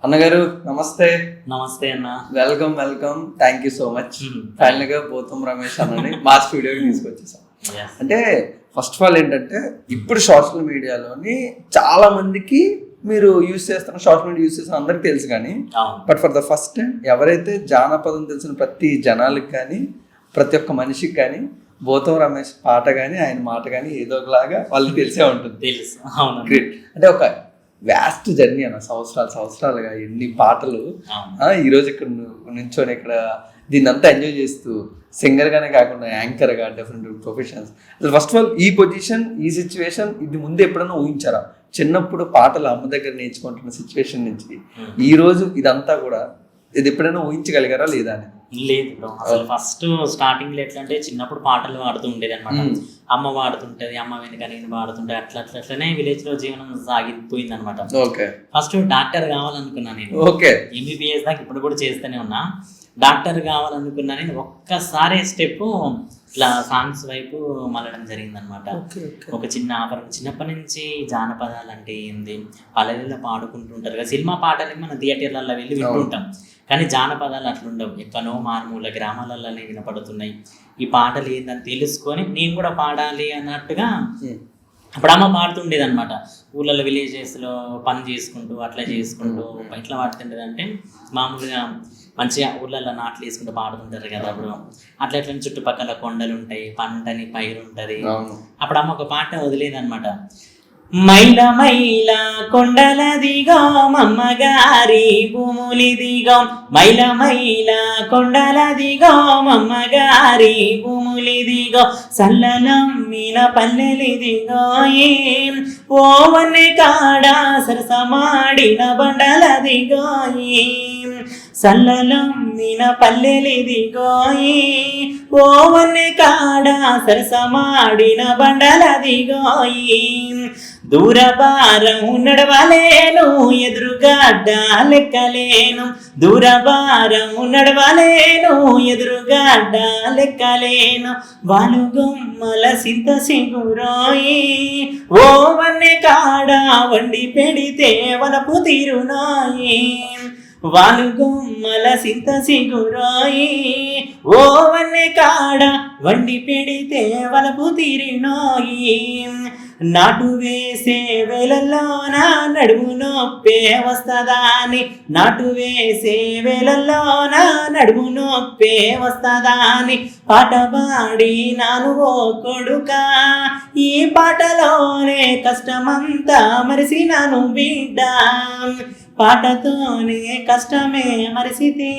అన్నగారు నమస్తే. నమస్తే అన్న. Welcome welcome. Thank you so much. Final గా పోతం రమేష్ అన్నని మా స్టూడియోకి తీసుకొచ్చేసాం. అంటే ఫస్ట్ ఆఫ్ ఆల్ ఏంటంటే ఇప్పుడు సోషల్ మీడియాలోని చాలా మందికి మీరు యూజ్ చేస్తున్న సోషల్ మీడియా యూజ్ చేస్తున్న అందరికి తెలుసు, కానీ but for the first time ఎవరైతే జానపదం తెలిసిన ప్రతి జనాలకి కానీ ప్రతి ఒక్క మనిషికి కానీ పోతం రమేష్ పాట కానీ ఆయన మాట కానీ ఏదో ఒకలాగా వాళ్ళకి తెలిసే ఉంటుంది. తెలుసు. గ్రేట్. అంటే ఒక వ్యాస్ట్ జర్నీ అన్న, సంవత్సరాలుగా ఎన్ని పాటలు. ఈరోజు ఇక్కడ నించొని ఇక్కడ దీన్ని అంతా ఎంజాయ్ చేస్తూ సింగర్గానే కాకుండా యాంకర్గా డిఫరెంట్ ప్రొఫెషన్స్. అసలు ఫస్ట్ ఆఫ్ ఆల్ ఈ పొజిషన్, ఈ సిచ్యువేషన్ ఇది ముందు ఎప్పుడైనా ఊహించారా? చిన్నప్పుడు పాటలు అమ్మ దగ్గర నేర్చుకుంటున్న సిచ్యువేషన్ నుంచి ఈ రోజు ఇదంతా కూడా ఇది ఎప్పుడైనా ఊహించగలిగారా లేదా అని? లేదు బ్రో, అసలు ఫస్ట్ స్టార్టింగ్ లో ఎట్లా అంటే చిన్నప్పుడు పాటలు పాడుతూ ఉండేది అనమాట. అమ్మ పాడుతుంటది, అమ్మ వెనుక నేను పాడుతుంటే అట్లనే విలేజ్ లో జీవనం సాగిపోయింది అనమాట. ఫస్ట్ డాక్టర్ కావాలనుకున్నా నేను. ఎంబీబీఎస్ దాకా ఇప్పుడు కూడా చేస్తూనే ఉన్నా. డాక్టర్ కావాలనుకున్నా నేను. ఒక్కసారి స్టెప్ ఇట్లా సాంగ్స్ వైపు మళ్ళడం జరిగింది అనమాట. ఒక చిన్న ఆఫర్. చిన్నప్పటి నుంచి జానపదాలు అంటే ఏంది, పల్లెల్లో పాడుకుంటుంటారు కదా, సినిమా పాటలు మనం థియేటర్లలో వెళ్ళి వింటుంటాం, కానీ జానపదాలు అట్లుండవు. ఎక్కడో మారుమూల గ్రామాలలోనే వినపడుతున్నాయి. ఈ పాటలు ఏందని తెలుసుకొని నేను కూడా పాడాలి అన్నట్టుగా అప్పుడు అమ్మ పాడుతుండేది అనమాట. ఊళ్ళలో విలేజెస్లో పని చేసుకుంటూ అట్లా చేసుకుంటూ ఎట్లా పాడుతుండేది అంటే మామూలుగా మంచిగా ఊళ్ళల్లో నాట్లు వేసుకుంటూ పాడుతుంటారు కదా. అప్పుడు అట్లా చుట్టుపక్కల కొండలు ఉంటాయి, పంటని పైరు ఉంటుంది. అప్పుడు అమ్మ ఒక పాట వదిలేది అనమాట. మైల మైల కొండల దిగో మమ్మగారి భూములి దిగో, మైల మైల కొండల దిగో మమ్మగారి భూములి దిగో, సల్లలమ్మిన పల్లెలి దిగో ఓవన్నె కాడ సరసమాడిన బండల దిగో, సల్లలమ్మిన పల్లెలి దిగో ఓవన్నె కాడ సరసమాడిన బండల దిగో, దూరభారం నడవలేను ఎదురుగడ్డ లెక్కలేను, దూరభారం నడవలేను ఎదురుగడ్డ లెక్కలేను, వాలుగొమ్మల సింత సిగురోయి ఓ వన్నె కాడ వండి పెడితే వలపు తీరునాయి, వాలుగొమ్మల సింత సిగురోయి ఓ వన్నె కాడ వండి పెడితే వలపు తీరినోయి, నాటు వేసే వేళల్లోన నడుము నొప్పే వస్తదాని, నాటు వేసే వేళల్లోన నడుము నొప్పే వస్తదాని, పాట పాడి నాను ఓ కొడుకా ఈ పాటలోనే కష్టమంతా మరిసినాను బిడ్డ, పాటతోనే కష్టమే మరిసితే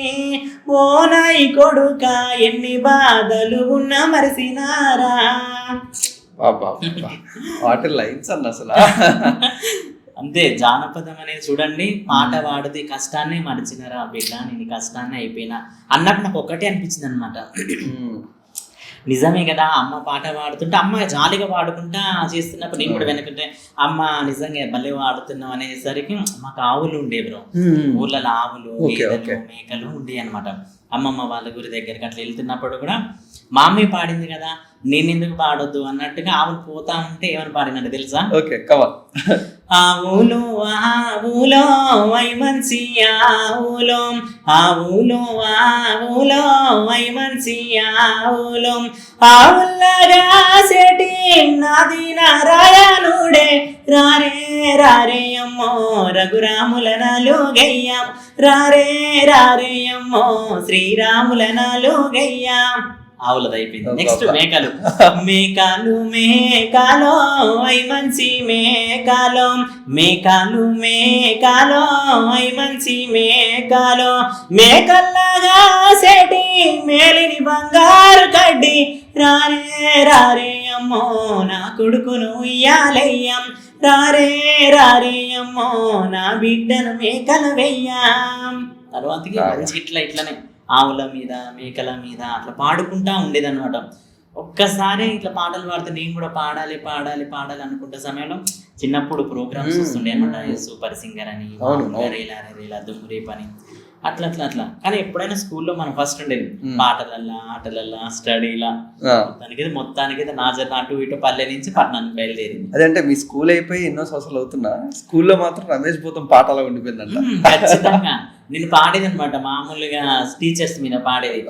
ఓ నాయి కొడుక ఎన్ని బాధలు ఉన్న మరిసినారా. లైన్స్ అన్న అసలు అంతే. జానపదం అనేది చూడండి, పాట పాడితే కష్టాన్ని మరిచినారా బిడ్డ, నేను కష్టాన్ని అయిపోయినా అన్నప్పుడు నాకు ఒక్కటే అనిపించింది అనమాట. నిజమే కదా, అమ్మ పాట పాడుతుంటే అమ్మ జాలిగా పాడుకుంటా చేస్తున్నప్పుడు నేను కూడా వెనకంటే అమ్మ నిజంగా భలే పాడుతున్నావు అనేసరికి మాకు ఆవులు ఉండే బ్రో, ఊళ్ళలో ఆవులు మేకలు ఉండే అనమాట. అమ్మమ్మ వాళ్ళ గురి దగ్గరికి అట్లా వెళ్తున్నప్పుడు కూడా మా అమ్మాయి పాడింది కదా నేను ఎందుకు పాడొద్దు అన్నట్టుగా ఆవులు పోతా ఉంటే ఏమని పాడినట్టు తెలుసా? ఆవులు ఆవులో వై మంచి ఆవులో, ఆవులు ఆవులో వై మంచి ఆవులో, ఆవుల్లగా సెటి నాది నారాయణుడే రారే రారే అమ్మో రఘురాముల నాలుగయ్యాం, రారే రారే అమ్మో శ్రీరాముల నాలుగయ్యాం. ఆవులది అయిపోయింది. నెక్స్ట్ మేకలు. మేకాలు మేకాలో ఐ మంచి మేకాలో, మేకాలు మేకాలో ఐ మంచి మేకాలో, మేకల్లాగా సేటి మేలిని బంగారు కడ్డి రారే రారే అమ్మో నా కొడుకును ఇయ్యాలయ్యాం, రారే రారే అమ్మో నా బిడ్డను మేకలు వెయ్యాం. తర్వాతకి మంచి ఇట్లనే ఆవుల మీద మేకల మీద అట్లా పాడుకుంటా ఉండేదన్నమాట. ఒక్కసారి ఇట్లా పాటలు పాడితే నేను కూడా పాడాలి పాడాలి పాడాలి అనుకుంటే సమయంలో చిన్నప్పుడు ప్రోగ్రామ్స్ వస్తుండే అనమాట. సూపర్ సింగర్ అని, రేలా రేలా దుమ్మురేప్ అని, అట్లా అట్లా అట్లా. కానీ ఎప్పుడైనా స్కూల్లో మనం ఫస్ట్ ఉండేది పాటలల్లా, ఆటలల్లా, స్టడీలా, మొత్తానికి నా జర్నీ అటు ఇటు పల్లె నుంచి పట్టణానికి బయలుదేరింది. అదంటే మీ స్కూల్ అయిపోయి ఎన్నో సంవత్సరాలు అవుతున్నా స్కూల్లో మాత్రం రమేష్ భూతం పాటలా ఉండిపోయిందంట. ఖచ్చితంగా నేను పాడేది అనమాట, మామూలుగా టీచర్స్ మీద పాడేది.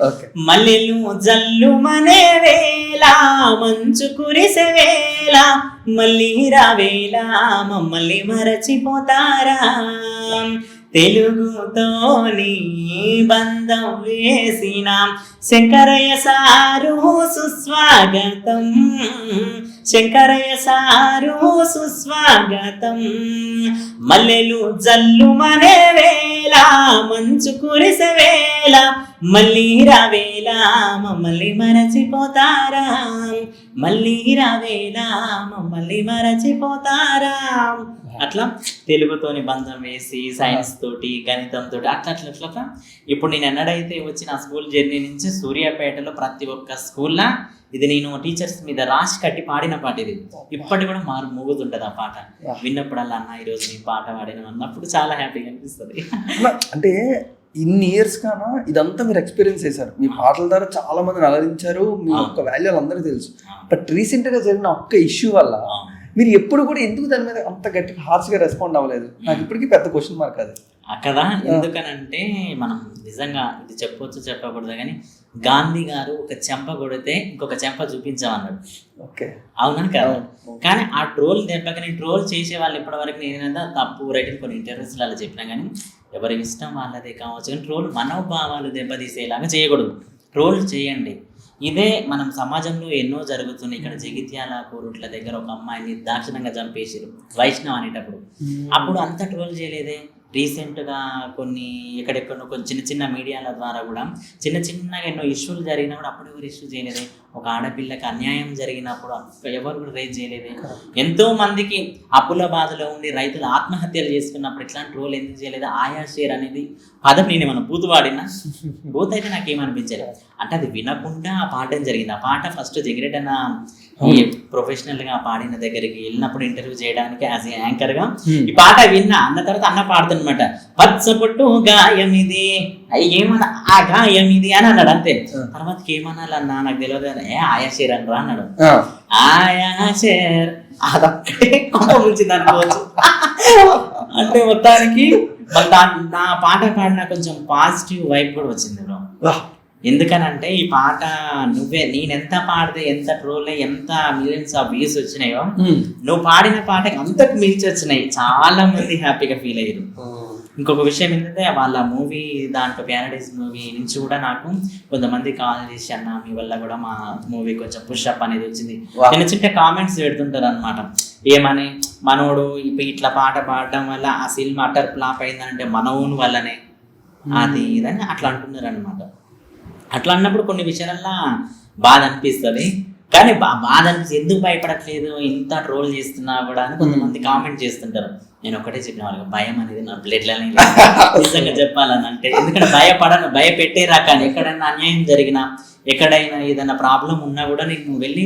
మల్లెలు జల్లు మనే వేళ, మంచు కురిసే వేళ, మళ్ళీ రావేళ మమ్మల్ని మరచిపోతారా, తెలుగుతోని బంధం వేసిన శంకరయ్య సారు సుస్వాగతం, శంకరయ్య సారు సుస్వాగతం. మల్లెలు జల్లు మనే వేళ, మంచు కురిసే వేళ, మళ్ళీ రావేళ మమ్మల్ని మరచిపోతారా, మళ్ళీ రావేళ మమ్మల్ని మరచిపోతారా. అట్లా తెలుగుతోని బంధం వేసి, సైన్స్ తోటి, గణితం తోటి అట్లా అట్లా అట్లా. ఇప్పుడు నేను ఎన్నడైతే వచ్చిన స్కూల్ జర్నీ నుంచి సూర్యాపేటలో ప్రతి ఒక్క స్కూల్లో ఇది నేను టీచర్స్ మీద రాసి కట్టి పాడిన పాట ఇది. ఇప్పటి కూడా మారు మోగుతుంటది ఆ పాట. విన్నప్పుడల్లా అన్న ఈరోజు నీ పాట పాడిన అన్నప్పుడు చాలా హ్యాపీగా అనిపిస్తుంది. అంటే ఇన్ని ఇయర్స్ కానా ఇదంతా మీరు ఎక్స్పీరియన్స్ చేశారు, మీ పాటల ద్వారా చాలా మందిని అలరించారు, మీ యొక్క వాల్యూలు అందరికీ తెలుసు. బట్ రీసెంట్ గా జరిగిన ఒక్క ఇష్యూ వల్ల మీరు ఎప్పుడు కూడా ఎందుకు దాని మీద అంత గట్టిగా హార్ష్గా రెస్పాండ్ అవ్వలేదు? నాకు ఇప్పటికీ పెద్ద క్వశ్చన్ మార్క్ అది. కదా, ఎందుకనంటే మనం నిజంగా ఇది చెప్పొచ్చు చెప్పకూడదు కానీ గాంధీ గారు ఒక చెంప కొడితే ఇంకొక చెంప చూపించామన్నాడు. ఓకే, అవునా కదా? కానీ ఆ ట్రోల్ దెబ్బకి ట్రోల్ చేసే వాళ్ళు ఇప్పటివరకు నేనేదా తప్పు రైట్ కొన్ని ఇంటర్వ్యూస్లో అలా చెప్పినా కానీ ఎవరి ఇష్టం వాళ్ళదే కావచ్చు, కానీ ట్రోల్ మనోభావాలు దెబ్బతీసేలాగా చేయకూడదు. ట్రోల్ చేయండి. ఇదే మనం సమాజంలో ఎన్నో జరుగుతున్నాయి. ఇక్కడ జగిత్యాల కోరుట్ల దగ్గర ఒక అమ్మాయిని దాక్షిణంగా చంపేసారు, వైష్ణవ్ అనేటప్పుడు. అప్పుడు అంత ట్రోల్ చేయలేదే. రీసెంట్గా కొన్ని ఎక్కడెక్కడో కొన్ని చిన్న చిన్న మీడియాల ద్వారా కూడా చిన్న చిన్నగా ఎన్నో ఇష్యూలు జరిగినా కూడా అప్పుడు ఎవరు ఇష్యూ చేయలేదే. ఒక ఆడపిల్లకి అన్యాయం జరిగినప్పుడు ఎవరు కూడా రైజ్ చేయలేదే. ఎంతో మందికి అప్పుల బాధలో ఉండి రైతులు ఆత్మహత్యలు చేసుకున్నప్పుడు ఇట్లాంటి రోల్ ఎందుకు చేయలేదు? ఆయా షేర్ అనేది పదం నేను ఏమన్నా బూతు వాడినా, బూత్ అయితే నాకేమనిపించలేదు. అంటే అది వినకుండా ఆ పాడడం జరిగింది. ఆ పాట ఫస్ట్ జగిరెట్ ఈ ప్రొఫెషనల్గా పాడిన దగ్గరికి వెళ్ళినప్పుడు ఇంటర్వ్యూ చేయడానికి యాజ్ ఏ యాంకర్గా ఈ పాట విన్నా. అన్న తర్వాత అన్న పాడుతున్నమాట, పచ్చబొట్టు గాయం ఇది, ఏమన్నా ఆ గాయం ఇది అని అన్నాడు. అంతే. తర్వాతకి ఏమన్నాలన్నా నాకు తెలియదు. ఆయా షేర్ అని రా అన్నాడు. ఆయా షేర్ అదొక్కటే కొంత ముంచింది అనుకోవచ్చు. అంటే మొత్తానికి నా పాట పాడిన కొంచెం పాజిటివ్ వైబ్ కూడా వచ్చింది బ్రో. ఎందుకనంటే ఈ పాట నేనెంత పాడితే ఎంత ట్రోల్ ఎంత మిలియన్స్ ఆఫ్ వ్యూస్ వచ్చినాయో, నువ్వు పాడిన పాటకి అంతకు మించి వచ్చినాయి. చాలా మంది హ్యాపీగా ఫీల్ అయ్యారు. ఇంకొక విషయం ఏంటంటే వాళ్ళ మూవీ దాంట్లో ప్యారడైజ్ మూవీ నుంచి కూడా నాకు కొంతమంది కాల్ చేసి అన్న మీ వల్ల కూడా మా మూవీ కొంచెం పుషప్ అనేది వచ్చింది. చిన్న చిన్న కామెంట్స్ పెడుతుంటారు అనమాట. ఏమని, మనోడు ఇప్పుడు ఇట్లా పాట పాడడం వల్ల ఆ సినిమా అటర్ ఫ్లాప్ అయిందంటే మన ఓన్ వల్లనే అది ఇదని అట్లా అంటున్నారు అనమాట. అట్లా అన్నప్పుడు కొన్ని విషయాలల్లో బాధ అనిపిస్తుంది. కానీ బాధ అనిపిస్తుంది, ఎందుకు భయపడట్లేదు ఇంత ట్రోల్ చేస్తున్నా కూడా అని కొంతమంది కామెంట్ చేస్తుంటారు. నేను ఒకటే చెప్పిన వాళ్ళకి, భయం అనేది నా బ్లడ్లని నిజంగా చెప్పాలని అంటే. ఎందుకంటే భయపెట్టే రకాన్ని ఎక్కడైనా అన్యాయం జరిగినా, ఎక్కడైనా ఏదైనా ప్రాబ్లం ఉన్నా కూడా నేను వెళ్ళి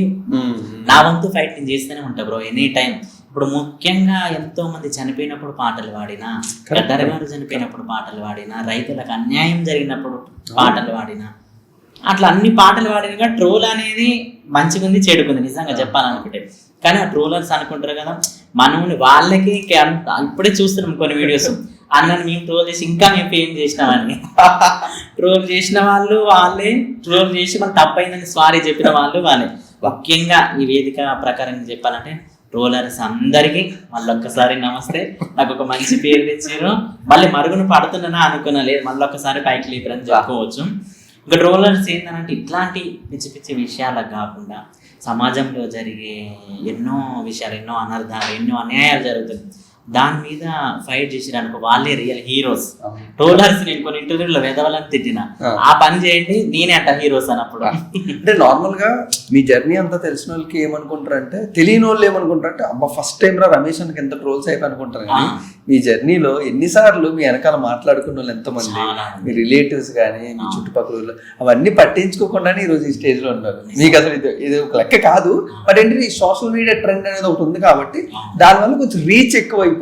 నా వంతు ఫైట్ నేను చేస్తూనే ఉంటా బ్రో, ఎనీ టైం. ఇప్పుడు ముఖ్యంగా ఎంతో మంది చనిపోయినప్పుడు పాటలు పాడినా, గద్దర్ గారు చనిపోయినప్పుడు పాటలు పాడినా, రైతులకు అన్యాయం జరిగినప్పుడు పాటలు పాడినా, అట్లా అన్ని పాటలు పాడినా ట్రోల్ అనేది మంచిగుంది చెడుకుంది నిజంగా చెప్పాలనుకుంటే. కానీ ఆ ట్రోలర్స్ అనుకుంటారు కదా మనల్ని వాళ్ళకి ఇప్పుడే చూస్తున్నాం కొన్ని వీడియోస్, అన్నని మేము ట్రోల్ చేసి ఇంకా మేము ఫేమ్ చేసినామని. ట్రోల్ చేసిన వాళ్ళు వాళ్ళే, ట్రోల్ చేసి మనం తప్పైందని సారీ చెప్పిన వాళ్ళు వాళ్ళే. ముఖ్యంగా ఈ వేదిక ప్రకారం చెప్పాలంటే ట్రోలర్స్ అందరికీ మళ్ళీ ఒక్కసారి నమస్తే. నాకు ఒక మంచి పేరు తెచ్చారు, మళ్ళీ మరుగున పడుతున్నానా అనుకున్నా, లేదు మళ్ళీ ఒక్కసారి పైకి లేపరని చెప్పుకోవచ్చు. ఇంకా ట్రోలర్స్ ఏంటంటే ఇట్లాంటి పిచ్చి పిచ్చి విషయాలకు కాకుండా సమాజంలో జరిగే ఎన్నో విషయాలు, ఎన్నో అనర్థాలు, ఎన్నో అన్యాయాలు జరుగుతుంది, దాని మీద ఫైట్ చేసిరనుకో వాళ్ళే రియల్ హీరోస్. ట్రోలర్స్ నేను కొన్ని ఇంటర్వ్యూలో వెదవాలని తిట్టిన, ఆ పని చేయండి నేనే అంట హీరోస్ అన్నప్పుడు. అంటే నార్మల్ గా మీ జర్నీ అంతా తెలిసిన వాళ్ళకి ఏమనుకుంటారంటే, తెలియని వాళ్ళు ఏమనుకుంటారంటే అబ్బా ఫస్ట్ టైం రా రమేష్ అనికి ఎంత ట్రోల్స్ అయిపోయి అనుకుంటారు. కానీ మీ జర్నీలో ఎన్నిసార్లు మీ వెనకాల మాట్లాడుకున్న వాళ్ళు ఎంతమంది, మీ రిలేటివ్స్ కానీ మీ చుట్టుపక్కల అవన్నీ పట్టించుకోకుండానే ఈ రోజు ఈ స్టేజ్ లో ఉన్నారు. మీకు అసలు ఇది ఒక లెక్క కాదు. బట్ ఏంటి, ఈ సోషల్ మీడియా ట్రెండ్ అనేది ఒకటి ఉంది కాబట్టి దానివల్ల కొంచెం రీచ్ ఎక్కువైపోయి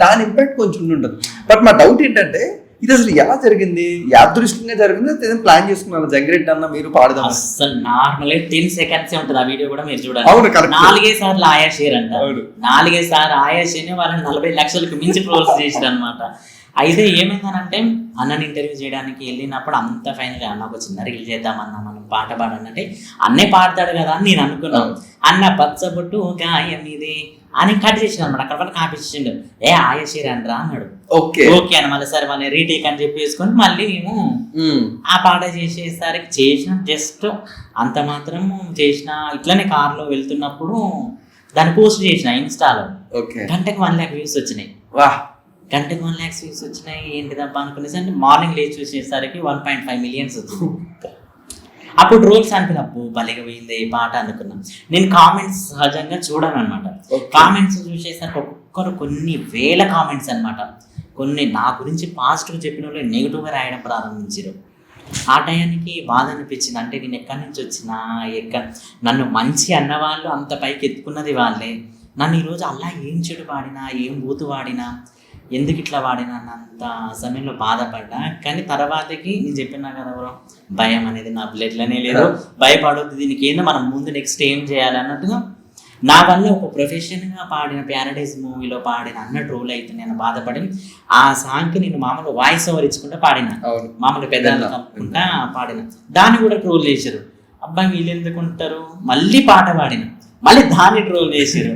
దాని ఇంపాక్ట్ కొంచెం ఉంటుంది. బట్ మా డౌట్ ఏంటంటే, ఇది అసలు ఎలా జరిగింది? యాదృష్టంగా జరిగింది, ప్లాన్ చేసుకున్నాను జంగిరెడ్డి అన్న మీరు పాడదాం? అసలు నార్మల్ 10 seconds ఉంటుంది ఆ వీడియో కూడా, మీరు చూడండి. అవును, కరెక్ట్. 4 సార్లు ఆయా షేర్ అంట, 4 సార్లు ఆయా షేర్ వాళ్ళని 40 లక్షలకు మించి ట్రోల్స్ చేసారు అనమాట. అయితే ఏమైందనంటే అన్నని ఇంటర్వ్యూ చేయడానికి వెళ్ళినప్పుడు అంత ఫైనల్ అన్న ఒక చిన్న రీల్ చేద్దామన్నా, మనం పాట పాడనంటే అన్నే పాడతాడు కదా అని నేను అనుకున్నాను. అన్న పచ్చబొట్టు గాయం ఇది అని కట్ చేసిన అనమాట, అక్కడ కాపించిండు. ఆయేషేర్ అనరా అన్నాడు. ఓకే అని మళ్ళీ సరే మళ్ళీ రీటేక్ అని చెప్పేసుకొని మళ్ళీ మేము ఆ పాట చేసేసరికి చేసిన జస్ట్ అంత మాత్రం చేసిన. ఇట్లనే కార్లో వెళ్తున్నప్పుడు దాన్ని పోస్ట్ చేసిన ఇన్స్టాలో. గంటకు 1 lakh వ్యూస్ వచ్చినాయి. గంటకు 1 lakh వ్యూస్ వచ్చినాయి. ఏంటిదబ్బా అనుకునేసరికి మార్నింగ్ లేచి చూసేసరికి 1.5 million వచ్చింది. అప్పుడు ట్రోల్స్ అనిపినప్పుడు భలేగా పోయింది ఈ పాట అనుకున్నాం. నేను కామెంట్స్ సహజంగా చూడను అనమాట. కామెంట్స్ చూసేసరికి ఒక్కొక్కరు కొన్ని వేల కామెంట్స్ అనమాట. కొన్ని నా గురించి పాజిటివ్ చెప్పిన వాళ్ళు నెగిటివ్గా రాయడం ప్రారంభించారు. ఆ టయానికి బాధ అనిపించింది. అంటే నేను ఎక్కడి నుంచి వచ్చినా, నన్ను మంచి అన్నవాళ్ళు అంత పైకి ఎత్తుకున్నది వాళ్ళే. నన్ను ఈరోజు అలా ఏం చెడు వాడినా, ఏం బూతు వాడినా, ఎందుకు ఇట్లా వాడినా అన్నంత సమయంలో బాధపడ్డా. కానీ తర్వాతకి నేను చెప్పినా కదా బ్రో, భయం అనేది నా బ్లడ్లోనే లేదు. భయపడొద్దు, దీనికి ఏందో మనం ముందు నెక్స్ట్ ఏం చేయాలి అన్నట్టుగా నా వల్ల ఒక ప్రొఫెషన్గా పాడిన ప్యారడైజ్ మూవీలో పాడిన అన్న ట్రోల్ అయితే నేను బాధపడి ఆ సాంగ్కి నేను మామూలు వాయిస్ ఓవర్ ఇచ్చుకుంటా పాడిన, మామూలు పెద్దలు కలుపుకుంటా పాడిన. దాన్ని కూడా ట్రోల్ చేశారు. అబ్బాయి వీళ్ళు ఎందుకు ఉంటారు, మళ్ళీ పాట పాడిన, మళ్ళీ దాన్ని ట్రోల్ చేసారు.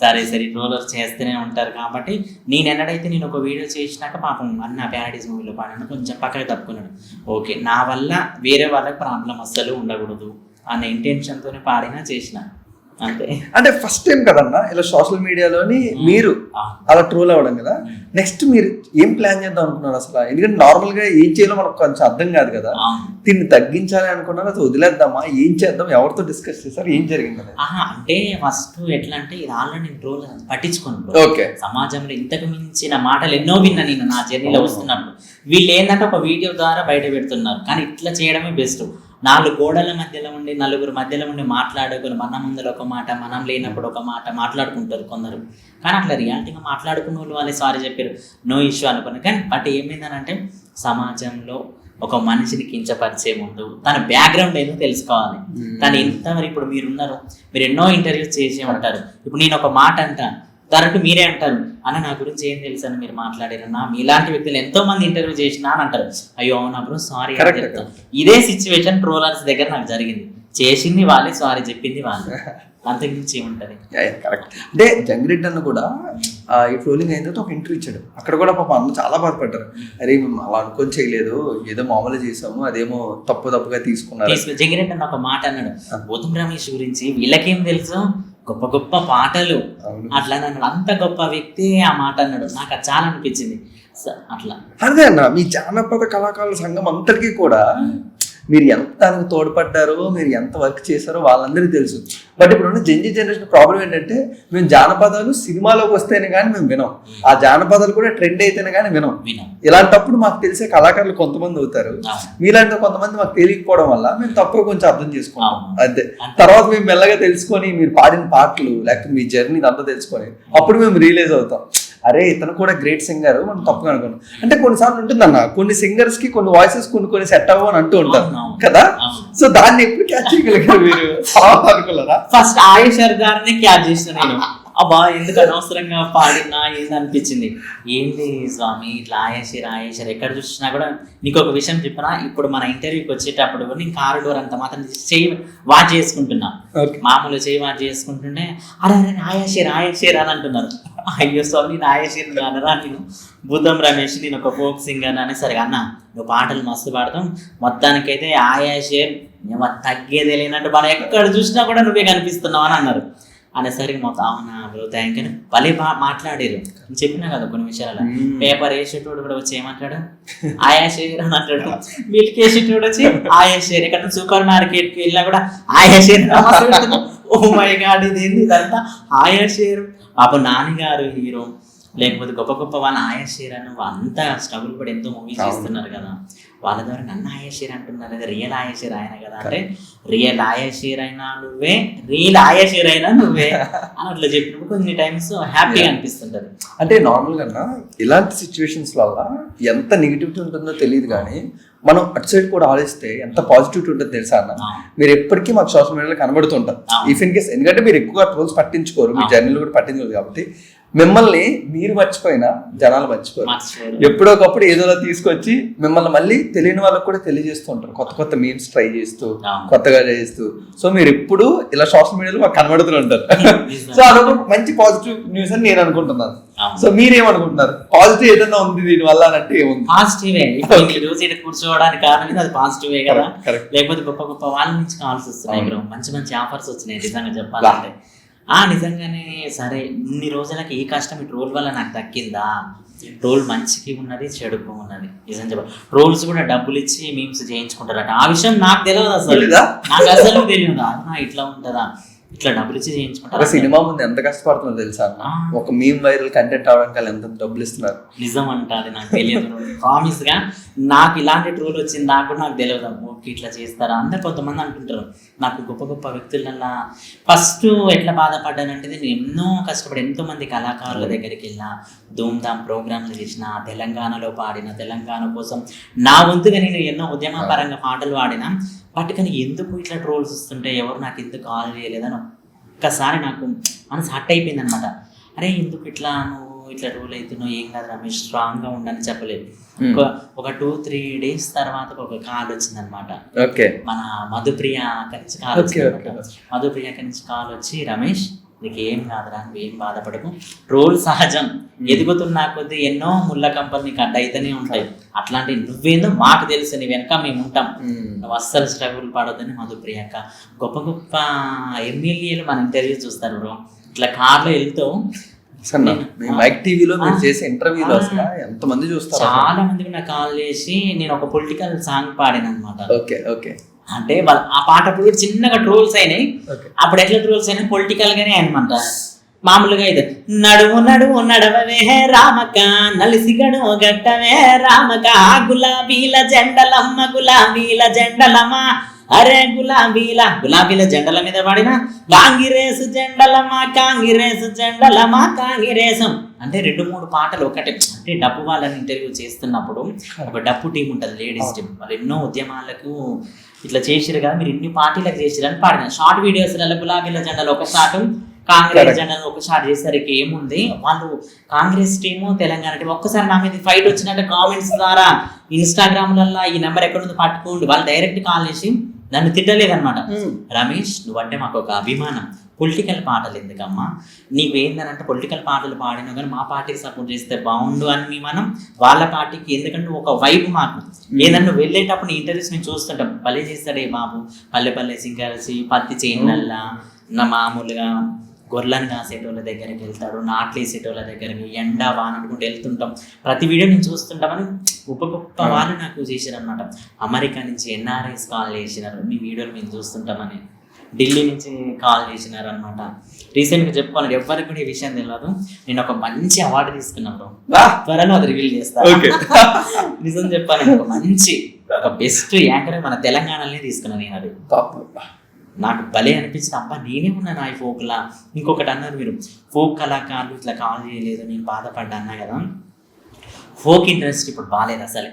సరే ట్రోలర్ చేస్తూనే ఉంటారు కాబట్టి నేను ఎన్నడైతే నేను ఒక వీడియో చేసినాక పాపం అన్న ప్యారడైజ్ మూవీలో పాడాను, కొంచెం పక్కకి తప్పుకున్నాడు. ఓకే, నా వల్ల వేరే వాళ్ళకి ప్రాబ్లం అస్సలు ఉండకూడదు అన్న ఇంటెన్షన్తోనే పాడినా చేసిన అంతే. అంటే ఫస్ట్ టైం కదన్నా ఇలా సోషల్ మీడియాలోని మీరు అలా ట్రోల్ అవ్వడం కదా. నెక్స్ట్ మీరు ఏం ప్లాన్ చేద్దాం అనుకున్నారు అసలు? ఎందుకంటే నార్మల్ గా ఏం చేయాలో మనకు కొంచెం అర్థం కాదు కదా. దీన్ని తగ్గించాలి అనుకున్నారు, అది వదిలేద్దామా, ఏం చేద్దాం, ఎవరితో డిస్కస్ చేశారు, ఏం జరిగింది? అంటే ఫస్ట్ ఎట్లా అంటే ఇది ఆల్రెడీ నేను ట్రోల్ పట్టించుకున్నాను. ఓకే, సమాజంలో ఇంతకు మించిన మాటలు ఎన్నో విన్నా నేను నా జర్నీలో వస్తున్నప్పుడు. వీళ్ళు ఏంటంటే ఒక వీడియో ద్వారా బయట పెడుతున్నారు, కానీ ఇట్లా చేయడమే బెస్ట్. 4 గోడల మధ్యలో ఉండి, నలుగురు మధ్యలో ఉండి మాట్లాడుకుని మన ముందర ఒక మాట, మనం లేనప్పుడు ఒక మాట మాట్లాడుకుంటారు కొందరు. కానీ అట్లా రియాలిటీగా మాట్లాడుకున్న వాళ్ళు వాళ్ళే సారీ చెప్పారు, నో ఇష్యూ అనుకున్నాను. కానీ బట్ ఏమైందనంటే సమాజంలో ఒక మనిషిని కించపరిచే ముందు తన బ్యాక్గ్రౌండ్ ఏదో తెలుసుకోవాలి. తను ఎంతవరకు, ఇప్పుడు మీరున్నారు, మీరు ఎన్నో ఇంటర్వ్యూస్ చేసే ఉంటారు. ఇప్పుడు నేను ఒక మాట అంటాను, తరటు మీరే అంటారు, అన్న నా గురించి ఏం తెలుసు అని మీరు మాట్లాడారన్నా, మీలాంటి వ్యక్తులు ఎంతో మంది ఇంటర్వ్యూ చేసినా అని అంటారు. అయ్యో అవునా బ్రో, సారీ అని చెప్తాను. ఇదే సిచ్యువేషన్ ట్రోలర్స్ దగ్గర నాకు జరిగింది. చేసింది వాళ్ళే, సారీ చెప్పింది వాళ్ళే, అంతకుమించి ఏముంటది. కరెక్ట్. అంటే జంగిరెడ్డి అన్న కూడా ఈ ట్రోలింగ్ అయిన తర్వాత ఒక ఇంటర్వ్యూ ఇచ్చాడు. అక్కడ కూడా పాప అందరూ చాలా బాధపడ్డారు. అరే మేము అలా అనుకొని చేయలేదు, ఏదో మామూలుగా చేసాము, అదేమో తప్పుగా తీసుకున్నారు. జంగిరెడ్డి అన్న ఒక మాట అన్నాడు, గౌతమ్ రమేష్ గురించి వీళ్ళకేం తెలుసు, గొప్ప గొప్ప పాటలు అట్లా అన్నాడు. అంత గొప్ప వ్యక్తి ఆ మాట అన్నాడు. నాకు అది చాలా అనిపించింది. అట్లా అదే అన్న, మీ జానపద కళాకారుల సంఘం అంతటికీ కూడా మీరు ఎంత దానికి తోడ్పడ్డారో, మీరు ఎంత వర్క్ చేశారో వాళ్ళందరికీ తెలుసు. బట్ ఇప్పుడున్న జనరేషన్ ప్రాబ్లం ఏంటంటే, మేము జానపదాలు సినిమాలోకి వస్తేనే కానీ మేము వినం, ఆ జానపదాలు కూడా ట్రెండ్ అయితేనే కానీ వినం. ఇలాంటప్పుడు మాకు తెలిసే కళాకారులు కొంతమంది అవుతారు, మీలాంటి కొంతమంది మాకు తెలియకపోవడం వల్ల మేము తప్పుగా కొంచెం అర్థం చేసుకుంటాం అంతే. తర్వాత మేము మెల్లగా తెలుసుకొని, మీరు పాడిన పాటలు లేకపోతే మీ జర్నీ అంతా తెలుసుకొని అప్పుడు మేము రియలైజ్ అవుతాం, అరే ఇతను కూడా గ్రేట్ సింగర్, మనం తప్పుగా అనుకున్నాం. అంటే కొన్నిసార్లు ఉంటుందన్న, కొన్ని సింగర్స్ కి కొన్ని వాయిసెస్ కొన్ని సెట్ అవ్వవు అని అంటూ ఉంటారు కదా. సో దాన్ని ఎప్పుడు క్యాచ్ చేయగలిగారు మీరు? అనుకున్నారా? ఫస్ట్ ఆయేషర్ గారిని క్యాచ్ చేసిన నేను. అబ్బా ఎందుకు అనవసరంగా పాడినా ఏంది అనిపించింది. ఏంది స్వామి ఇట్లా ఆయేషర్ ఎక్కడ చూసినా కూడా. నీకు ఒక విషయం చెప్పినా, ఇప్పుడు మన ఇంటర్వ్యూకి వచ్చేటప్పుడు నేను కారు డోర్ అంత మాత్రం చేయి వాచ్ చేసుకుంటున్నా, మామూలు చేయి వాచ్ చేసుకుంటుంటే అరే ఆయేషర్ అని అంటున్నారు. అయ్యో స్వామి నేను ఆయేషర్ కానరా, నేను బుద్ధం రమేష్, నేను ఒక ఫోక్ సింగర్ అని. సరే అన్న నువ్వు పాటలు మస్తు పాడతాం, మొత్తానికైతే ఆయేషర్ మేము తగ్గేదే లేనట్టు, మనం ఎక్కడ చూసినా కూడా నువ్వే కనిపిస్తున్నావు అని అన్నారు. అనేసరికి మొత్తం అవునా బ్రో థ్యాంక్ యూ భలే మాట్లాడారు. నేను చెప్పినా కదా కొన్ని విషయాలు. పేపర్ వేసేటోడు కూడా వచ్చి ఏమంటాడు, ఆయాషేర్ అని అంటాడు. మిల్క్ వేసేటోడు వచ్చి ఆయాషేర్. ఇక్కడ సూపర్ మార్కెట్కి వెళ్ళినా కూడా ఆయాషేర్. ఓ మై గాడ్ ఇది ఏంది ఇదంతా ఆయాషేర్. పాప నాన్నగారు హీరో, లేకపోతే గొప్ప గొప్ప వాళ్ళ ఆయాషీరాను అంతా స్ట్రగుల్ పడి ఎంతో మూవీస్ చేస్తున్నారు కదా, వాళ్ళ ద్వారా నన్ను ఆయాషీర్ అంటున్నారు కదా, రియల్ ఆయాషీర్ ఆయన కదా అంటే రియల్ ఆయాషీర్ అయినా నువ్వే, రియల్ ఆయాషీర్ అయినా నువ్వే అని అట్లా చెప్పినప్పుడు కొన్ని టైమ్స్ హ్యాపీగా అనిపిస్తుంటది. అంటే నార్మల్గా ఇలాంటి సిచ్యువేషన్స్ వల్ల ఎంత నెగిటివిటీ ఉంటుందో తెలియదు, కానీ మనం అటు సైడ్ కూడా ఆలోచిస్తే ఎంత పాజిటివిటీ ఉంటుందో తెలుసా అన్న. మీరు ఎప్పటికీ మాకు సోషల్ మీడియాలో కనబడుతుంటారు ఇఫ్ ఇన్ కేస్, ఎందుకంటే మీరు ఎక్కువగా ట్రోల్స్ పట్టించుకోరు, మీ జర్నీలు కూడా పట్టించుకోరు కాబట్టి మిమ్మల్ని మీరు మర్చిపోయినా జనాలు మర్చిపోరు. ఎప్పుడో ఒకప్పుడు ఏదోలా తీసుకొచ్చి మిమ్మల్ని మళ్ళీ తెలియని వాళ్ళకి కూడా తెలియజేస్తూ ఉంటారు, కొత్త కొత్త మీమ్స్ ట్రై చేస్తూ కొత్తగా చేస్తూ. సో మీరు ఎప్పుడు ఇలా సోషల్ మీడియాలో మాకు కనబడుతూ ఉంటారు. సో అదొక మంచి పాజిటివ్ న్యూస్ అని నేను అనుకుంటున్నాను. సో మీరేమనుకుంటున్నారు, పాజిటివ్ ఏదైనా ఉంది దీని వల్ల అంటే ఏముంది? పాజిటివే, రోజు కూర్చోవడానికి కారణం అది పాజిటివే కదా. లేకపోతే గొప్ప గొప్ప వాళ్ళ నుంచి కాల్స్ వస్తున్నాయి బ్రో, మంచి మంచి ఆఫర్స్ వచ్చినాయి నిజంగా చెప్పాలంటే. నిజంగానే సరే ఇన్ని రోజులకి ఈ కష్టం ఈ ట్రోల్ వల్ల నాకు దక్కిందా? ట్రోల్ మంచికి ఉన్నది చెడుకు ఉన్నది. నిజం చెప్ప ట్రోల్స్ కూడా డబ్బులు ఇచ్చి మీమ్స్ చేయించుకుంటారట. ఆ విషయం నాకు తెలియదు అసలు, నాకు అసలు తెలియదు. అవునా ఇట్లా ఉంటుందా, ఇట్లా డబ్బులు ఇచ్చి చేయించుకుంటారు. సినిమా ముందు ఎంత కష్టపడుతుందో తెలుసా, ఒక మీమ్ వైరల్ కంటెంట్ అవడానికి ఎంత డబ్బులు ఇస్తున్నారు. నిజం అంట, అది నాకు తెలియదు. ప్రామిస్ గా నాకు ఇలాంటి ట్రోల్ వచ్చింది నాకు తెలియదు. ఓకే ఇట్లా చేస్తారా అందరు కొంతమంది అంటుంటారు. నాకు గొప్ప గొప్ప వ్యక్తులల్లా ఫస్ట్ ఎట్లా బాధపడ్డానంటే, నేను ఎన్నో కష్టపడి ఎంతో మంది కళాకారుల దగ్గరికి వెళ్ళిన, ధూమ్ధామ్ ప్రోగ్రాంలు చేసిన, తెలంగాణలో పాడిన, తెలంగాణ కోసం నా వంతుగా నేను ఎన్నో ఉద్యమపరంగా పాటలు పాడినా. బట్ కానీ ఎందుకు ఇట్లా ట్రోల్స్ వస్తుంటే, ఎవరు నాకు ఎందుకు కాల్ చేయలేదని ఒక్కసారి నాకు మనసు హట్ అయిపోయింది అనమాట. అరే ఎందుకు ఇట్లా నువ్వు ఇట్లా ట్రోల్ అవుతున్నావు, ఏం కాదు రమేష్ స్ట్రాంగ్గా ఉండని చెప్పలేదు. ఒక 2-3 days తర్వాత ఒక కాల్ వచ్చింది అనమాట. మన మధుప్రియ అక్కడి నుంచి కాల్ వచ్చింది. మధుప్రియ అక్కడి నుంచి కాల్ వచ్చి, రమేష్ నీకు ఏం కాదురా, నువ్వేం బాధపడకు, ట్రోల్ సహజం, ఎదుగుతున్నా కొద్దీ ఎన్నో ముళ్ళ కంపలు నీకు అడ్డైతేనే ఉంటాయి, అట్లాంటి నువ్వేందో మాకు తెలుసు, నీ వెనక మేము ఉంటాం, నువ్వు అస్సలు స్ట్రగుల్ పడొద్దని మధుప్రియాక. గొప్ప గొప్ప ఎమ్మెల్యేలు మన ఇంటర్వ్యూ చూస్తారు బ్రో, ఇట్లా కార్లో వెళ్తూ చాలా మంది నాకు కాల్ చేసి, నేను ఒక పొలిటికల్ సాంగ్ పాడాను అనమాట. అంటే వాళ్ళు ఆ పాట అప్పుడు చిన్నగా ట్రోల్స్ అయినాయి. అప్పుడు ఎట్లా ట్రోల్స్ అయినాయి, పొలిటికల్ గానే అనమాట. మామూలుగా ఇది నడుము నడుము నడవవే రామక, నలిసిగడు గట్టవే రామక, గులాబీల జెండలమ్మ గులాబీల జెండలమ్మ, అరే గులాబీల జెండల మీద పడిన కాంగిరేసు జెండలమా కాంగిరేసు జెండలమా కాంగిరేసం. అంటే 2-3 పాటలు ఒకటే. అంటే డప్పు వాళ్ళని ఇంటర్వ్యూ చేస్తున్నప్పుడు ఒక డప్పు టీం ఉంటుంది, లేడీస్ టీం. వాళ్ళు ఎన్నో ఉద్యమాలకు ఇట్లా చేసిరు కదా, మీరు ఇన్ని పార్టీలకు చేసిరు అని పాడిన షార్ట్ వీడియోస్లలో గులాబీల జెండాలు ఒక షాట్, కాంగ్రెస్ జెండాలు ఒక షాట్ చేసేసరికి ఏముంది, వాళ్ళు కాంగ్రెస్ టీము తెలంగాణ టీం ఒక్కసారి నా మీద ఫైట్ వచ్చినట్టు కామెంట్స్ ద్వారా ఇన్స్టాగ్రామ్లలో ఈ నెంబర్ ఎక్కడుందో పట్టుకోండి, వాళ్ళు డైరెక్ట్ కాల్ చేసి నన్ను తిట్టలేదన్నమాట. రమేష్ నువ్వంటే మాకు ఒక అభిమానం, పొలిటికల్ పాటలు ఎందుకమ్మా, నీకు ఏందనంటే పొలిటికల్ పాటలు పాడినా కానీ మా పార్టీకి సపోర్ట్ చేస్తే బాగుండు అని మనం వాళ్ళ పార్టీకి, ఎందుకంటే ఒక వైపు మాకు ఏదన్నా నువ్వు వెళ్ళేటప్పుడు నీ ఇంటర్వ్యూస్ మేము చూస్తుంటాం, భలే చేస్తాడే బాబు, పల్లె సింగర్సి పత్తి చేనులల్లా నా మామూలుగా గొర్రెలను కాసేటోళ్ళ దగ్గరికి వెళ్తాడు, నాట్లు వేసేటోళ్ళ దగ్గరికి, ఎండ వాన అనుకుంటూ వెళ్తుంటాం, ప్రతి వీడియో నేను చూస్తుంటామని గొప్ప గొప్ప వాళ్ళు నాకు చేశారు అనమాట. అమెరికా నుంచి ఎన్ఆర్ఐస్ కాల్ చేసినారు, మీ వీడియోలు మేము చూస్తుంటామని. ఢిల్లీ నుంచి కాల్ చేసినారు అనమాట. రీసెంట్గా చెప్పుకోవాలి, ఎవరికి కూడా ఈ విషయం తెలియదు, నేను ఒక మంచి అవార్డు తీసుకున్నాను, త్వరలో అది రివీల్ చేస్తాను. నిజం చెప్పాను, ఒక మంచి ఒక బెస్ట్ యాంకర్ మన తెలంగాణలోనే తీసుకున్నాను నేను. అది నాకు భలే అనిపించింది, అబ్బా నేనే ఉన్నాను ఆ ఫోక్లా. ఇంకొకటి అన్నారు మీరు, ఫోక్ కళాకారులు ఇట్లా కాల్ చేయలేదు, నేను బాధపడ్డా అన్నా కదా. ఫోక్ ఇండస్ట్రీ ఇప్పుడు బాగాలేదు అసలు,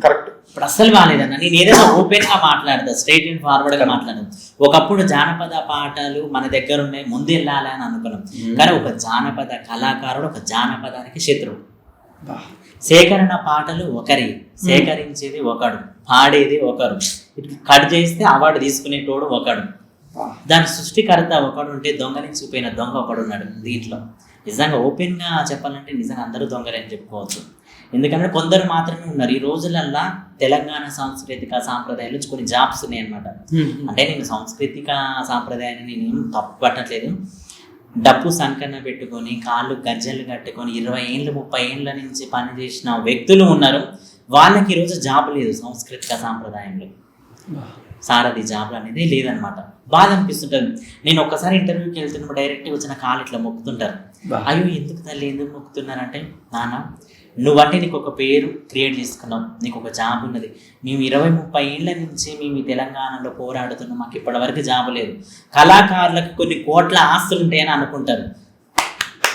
కరెక్ట్, ఇప్పుడు అస్సలు బాగాలేదన్న. నేను ఏదైనా ఓపెన్ గా మాట్లాడతా, స్ట్రైట్ అండ్ ఫార్వర్డ్ గా మాట్లాడదు. ఒకప్పుడు జానపద పాటలు మన దగ్గర ఉన్నాయి, ముందు వెళ్ళాలి అని అనుకున్నాం, కానీ ఒక జానపద కళాకారుడు ఒక జానపదానికి శత్రువు. సేకరణ పాటలు ఒకరి, సేకరించేది ఒకడు, పాడేది ఒకరు, కట్ చేస్తే అవార్డు తీసుకునేటోడు ఒకడు, దాని సృష్టికర్త ఒకడు ఉంటే దొంగలించిపోయిన దొంగ ఒకడు ఉన్నాడు దీంట్లో. నిజంగా ఓపెన్గా చెప్పాలంటే నిజంగా అందరూ దొంగలే అని చెప్పుకోవచ్చు. ఎందుకంటే కొందరు మాత్రమే ఉన్నారు. ఈ రోజులల్లా తెలంగాణ సాంస్కృతిక సాంప్రదాయాలు కొన్ని జాబ్స్ ఉన్నాయి అనమాట. అంటే నేను సాంస్కృతిక సాంప్రదాయాన్ని నేను ఏం తప్పు పట్టట్లేదు. డప్పు సంకన్న పెట్టుకొని కాళ్ళు గజ్జలు కట్టుకొని 20 ఏళ్ళు 30 ఏళ్ళ నుంచి పనిచేసిన వ్యక్తులు ఉన్నారు. వాళ్ళకి ఈరోజు జాబ్ లేదు సాంస్కృతిక సాంప్రదాయంలో. సారథి జాబ్ అనేది లేదనమాట. బాధ అనిపిస్తుంటుంది. నేను ఒక్కసారి ఇంటర్వ్యూకి వెళ్తున్నప్పుడు డైరెక్ట్గా వచ్చిన కాలు ఇట్లా మొక్కుతుంటారు, అయ్యో ఎందుకు తల్లి ఎందుకు మొక్కుతున్నారంటే, నాన్న నువ్వంటే నీకు ఒక పేరు క్రియేట్ చేసుకున్నావు, నీకు ఒక జాబ్ ఉన్నది, మేము 20-30 ఏళ్ల నుంచి మేము ఈ తెలంగాణలో పోరాడుతున్నాం, మాకు ఇప్పటివరకు జాబ్ లేదు, కళాకారులకు కొన్ని కోట్ల ఆస్తులు ఉంటాయని అనుకుంటారు.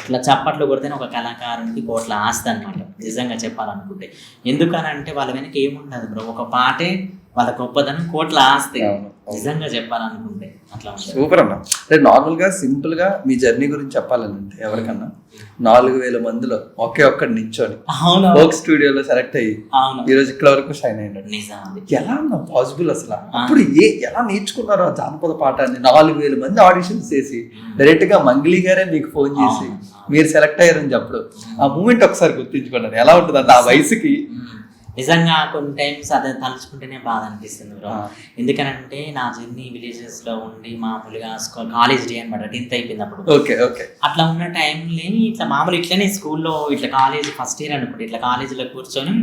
ఇట్లా చప్పట్లు కొడితేనే ఒక కళాకారునికి కోట్ల ఆస్తి అనమాట నిజంగా చెప్పాలనుకుంటే. ఎందుకనంటే వాళ్ళ వెనక ఏముండదు బ్రో, ఒక పాటే వాళ్ళ గొప్పదనం, కోట్ల ఆస్తి నిజంగా చెప్పాలనుకుంటే. అట్లా సూపర్ అన్న. అంటే నార్మల్ గా సింపుల్ గా మీ జర్నీ గురించి చెప్పాలంటే ఎవరికన్నా 4000 మందిలో ఒకే ఒక్కటి నిల్చొని ఫోక్ స్టూడియోలో సెలెక్ట్ అయ్యి ఈ రోజు ఇక్కడ వరకు షైన్ అయ్యాడు. ఎలా అన్న పాసిబుల్ అసలు? అప్పుడు ఎలా నేర్చుకున్నారు ఆ జానపద పాఠాన్ని? 4000 మంది ఆడిషన్స్ చేసి డైరెక్ట్ గా మంగ్లీ గారే మీకు ఫోన్ చేసి మీరు సెలెక్ట్ అయ్యారని చెప్పడం, ఆ మూమెంట్ ఒకసారి గుర్తించుకోండి. ఎలా ఉంటుంది అంటే ఆ వయసుకి? నిజంగా కొన్ని టైమ్స్ అది తలుచుకుంటేనే బాధ అనిపిస్తుంది బ్రో. ఎందుకనంటే నా జర్నీ విలేజెస్లో ఉండి మామూలుగా కాలేజ్ డే అనమాట, 10th అయిపోయింది అప్పుడు. అట్లా ఉన్న టైంలో ఇట్లా మామూలు ఇట్లనే స్కూల్లో ఇట్లా కాలేజ్ ఫస్ట్ ఇయర్ అనుకుంటే ఇట్లా కాలేజీలో కూర్చొని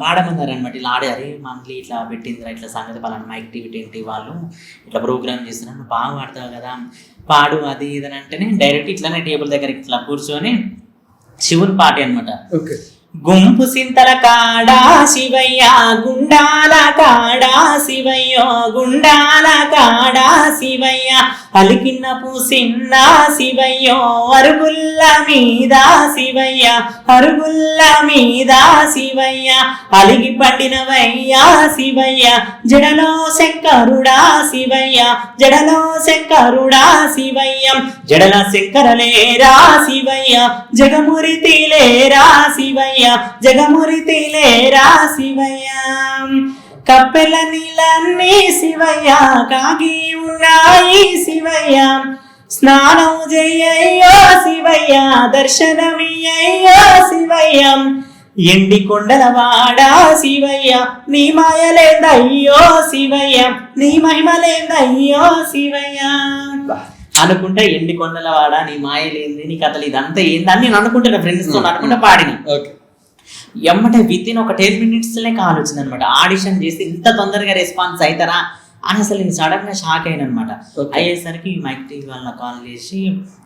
పాడమన్నారు అనమాట. ఇలా ఆడారు మంత్లీ ఇట్లా పెట్టిందిరా ఇట్లా సంగతి పలానా మైక్ టీవీ వాళ్ళు ఇట్లా ప్రోగ్రామ్ చేస్తున్నారు, నువ్వు బాగా పాడతావు కదా పాడు అది ఇదని అంటేనే డైరెక్ట్ ఇట్లానే టేబుల్ దగ్గర ఇట్లా కూర్చొని శివుని పాట అనమాట. గుంపు సింతల కాడా శివయ్య గుండాల కాడా శివయ్యో గుండాల కాడా శివయ్య అలికిన్న పూసిన్న శివయ్యో అరుగుల్ల మీద శివయ్య అరుగుల్ల మీద శివయ్య అలిగి పండినవయ్యా శివయ్య జడలో శంకరుడా శివయ్య జడలో శంకరుడా శివయ్య జడల శంకరలేరా శివయ్య జగమురితి లేరా శివయ్య జగమురితి లేరా శివయ్య కప్పెల నీళ్ళన్నీ శివయ్య కాగి ఉన్నాయి శివయ్య స్నానం చెయ్యయ్యో శివయ్య దర్శనమియ్యయ్యో శివయ్య ఎండి కొండల వాడా శివయ్య నీ మాయలేందయ్యో శివయ్య నీ మహిమలేందయ్యో శివయ్య అనుకుంటా ఎండి కొండల వాడా నీ మాయలేంది నీ కథలు ఇదంతా ఏందని నేను అనుకుంటున్నా, ఫ్రెండ్స్ తో అనుకుంటా పాడిన. ఎమ్మటే వితిన్ ఒక 10 minutesలే కాల్ వచ్చింది అనమాట. ఆడిషన్ చేసి ఇంత తొందరగా రెస్పాన్స్ అవుతారా అని అసలు నేను సడన్ గా షాక్ అయిన అనమాట. అయ్యేసరికి మైక్ టీవీ వాళ్ళ కాల్ చేసి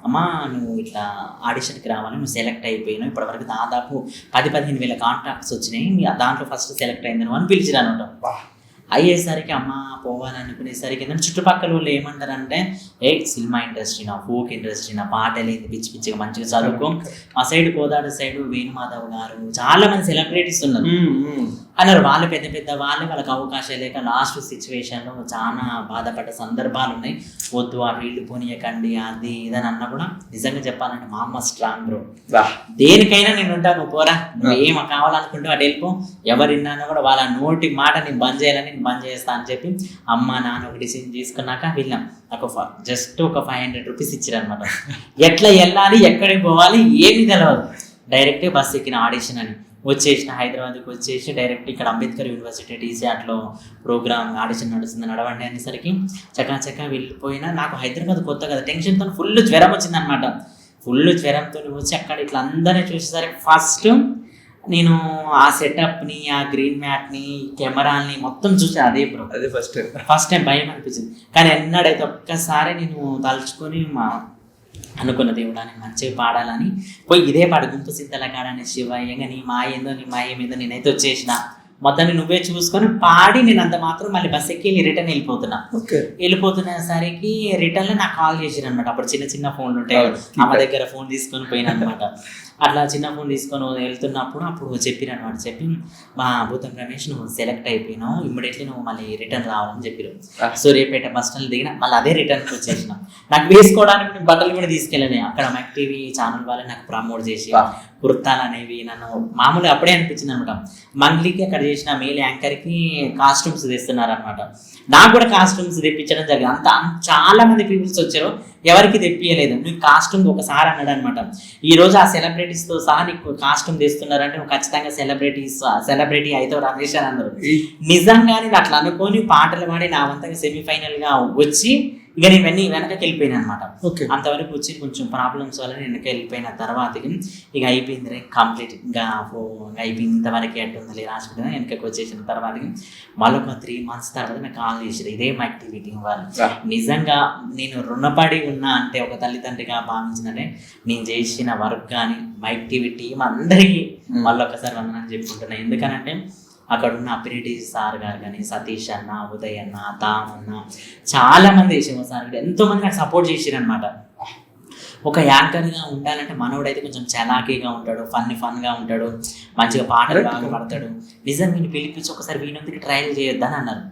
అమ్మా నువ్వు ఇట్లా ఆడిషన్కి రావాలి, నువ్వు సెలెక్ట్ అయిపోయినావు, ఇప్పటివరకు దాదాపు 10-15 వేల కాంటాక్ట్స్ వచ్చినాయి, దాంట్లో ఫస్ట్ సెలెక్ట్ అయింది అని పిలిచిరు అనమాట. అయ్యేసరికి అమ్మ పోవాలనుకునేసరికి ఏంటంటే చుట్టుపక్కల వాళ్ళు ఏమంటారంటే సినిమా ఇండస్ట్రీనా ఫోక్ ఇండస్ట్రీనా పాటలేదు పిచ్చి పిచ్చిగా మంచిగా చదువుకో. మా సైడ్ కోదాడు సైడ్ వేణుమాధవ్ గారు చాలా మంది సెలబ్రిటీస్ ఉన్నారు అన్నారు. వాళ్ళు పెద్ద పెద్ద వాళ్ళకి అవకాశాలు లేక లాస్ట్ సిచ్యువేషన్లో చాలా బాధపడ్డ సందర్భాలు ఉన్నాయి. వద్దు ఆ వీళ్ళు పోనీయకండి అది ఇదని అన్నా కూడా నిజంగా చెప్పాలంటే మా అమ్మ స్ట్రాంగ్ బ్రో. దేనికైనా నేను ఉంటాను, పోరా నువ్వు ఏం కావాలనుకుంటే అటు వెళ్ళిపో, ఎవరిన్నానో కూడా వాళ్ళ నోటి మాట నేను బంద్ చేయాలని నేను బంద్ చేస్తా అని చెప్పి అమ్మ నాన్న ఒక డిసిజన్ తీసుకున్నాక వెళ్ళాం. నాకు జస్ట్ ఒక 500 రూపీస్ ఇచ్చారు అనమాట. ఎట్లా వెళ్ళాలి ఎక్కడికి పోవాలి ఏమి తెలియదు, డైరెక్ట్ బస్ ఎక్కిన ఆడిషన్ అని వచ్చేసిన హైదరాబాద్కి వచ్చేసి డైరెక్ట్ ఇక్కడ అంబేద్కర్ యూనివర్సిటీ టీసీఆర్లో ప్రోగ్రామ్ ఆడిషన్ నడుస్తుంది నడవండి అనేసరికి చకాచకా వెళ్ళిపోయినా. నాకు హైదరాబాద్ కొత్త కదా, టెన్షన్తో ఫుల్ జ్వరం వచ్చిందనమాట. ఫుల్ జ్వరంతో వచ్చి అక్కడ ఇట్లా అందరినీ చూసేసరికి ఫస్ట్ నేను ఆ సెటప్ని ఆ గ్రీన్ మ్యాట్ని కెమెరాల్ని మొత్తం చూసి అదే బ్రో అదే ఫస్ట్ టైం భయం అనిపించింది. కానీ ఎన్నడైతే ఒక్కసారి నేను తలుచుకొని అనుకున్న దేవుడాన్ని మంచిగా పాడాలని పోయి ఇదే పాడు గుంపు సింతల కాడని శివయ్యంగా నీ మాయేందో నీ మాయేమేందో నేనైతే వచ్చేసిన మొత్తాన్ని నువ్వే చూసుకొని పాడి నేను అంత మాత్రం మళ్ళీ బస్ ఎక్కి రిటర్న్ వెళ్ళిపోతున్న సరికి రిటర్న్లో నాకు కాల్ చేసారు అనమాట. అప్పుడు చిన్న చిన్న ఫోన్లు ఉంటాయి, అమ్మ దగ్గర ఫోన్ తీసుకొని పోయిన అనమాట. అట్లా చిన్న ఫోన్ తీసుకొని వెళ్తున్నప్పుడు అప్పుడు చెప్పిరు అనమాట. చెప్పి మా భూతం రమేష్ నువ్వు సెలెక్ట్ అయిపోయినావు, ఇమ్మీడియట్లీ నువ్వు మళ్ళీ రిటర్న్ రావాలని చెప్పారు. సూర్యాపేట బస్ స్టాండ్ దిగిన మళ్ళీ అదే రిటర్న్కి వచ్చేసిన. నాకు వేసుకోవడానికి నేను బట్టలు కూడా తీసుకెళ్ళాను. అక్కడ మైక్ టీవీ ఛానల్ వాళ్ళే నాకు ప్రమోట్ చేసి కుర్తాలు అనేవి నన్ను మామూలుగా అప్పుడే అనిపించింది అనమాట. మంగ్లీకి అక్కడ చేసిన మేల్ యాంకర్కి కాస్ట్యూమ్స్ తెస్తున్నారు అనమాట. నాకు కూడా కాస్ట్యూమ్స్ తెప్పించడం జరిగింది. అంత చాలా మంది పీపుల్స్ వచ్చారు, ఎవరికి తెప్పియలేదు. నీకు కాస్ట్యూమ్ ఒకసారి అన్నాడు అనమాట. ఈ రోజు ఆ సెలబ్రిటీస్తో సహా నీకు కాస్ట్యూమ్ తెస్తున్నారంటే నువ్వు ఖచ్చితంగా సెలబ్రిటీ అయితే రమేష్ అని అన్నారు. నిజంగానే అట్లా అనుకొని పాటలు పాడి నా వంతగా సెమీఫైనల్గా వచ్చి ఇక నేను వెనకకి వెళ్ళిపోయినా అనమాట. ఓకే. అంతవరకు వచ్చి కొంచెం ప్రాబ్లమ్స్ వల్ల నేను వెనక వెళ్ళిపోయిన తర్వాతకి ఇక అయిపోయింది రే కంప్లీట్, ఇంకా అయిపోయింది ఇంతవరకు ఎట్టుంది రాసుకుంటే వెనకకి వచ్చేసిన తర్వాతకి మళ్ళీ ఒక 3 months తర్వాత నాకు కాల్ చేసారు ఇదే యాక్టివిటీ వాళ్ళు. నిజంగా నేను రుణపడి ఉన్నా అంటే ఒక తల్లిదండ్రిగా భావించినట్టే నేను చేసిన వర్క్ కానీ యాక్టివిటీ టీం అందరికీ మళ్ళీ ఒకసారి వందనని చెప్పుకుంటున్నాను. ఎందుకనంటే అక్కడ ఉన్న అపిరెడ్డి సార్ గారు కానీ, సతీష్ అన్న, ఉదయ్ అన్న, తామ్ అన్న, చాలా మంది శివ సార్ గారు ఎంతో మంది నాకు సపోర్ట్ చేసిరనమాట. ఒక యాంకర్గా ఉండాలంటే మనోడైతే కొంచెం చలాకీగా ఉంటాడు, ఫన్గా ఉంటాడు, మంచిగా పాటలు బాగా పడతాడు. నిజంగా వీళ్ళు పిలిపించి ఒకసారి వీళ్ళందరికీ ట్రయల్ చేయొద్దని అన్నారు.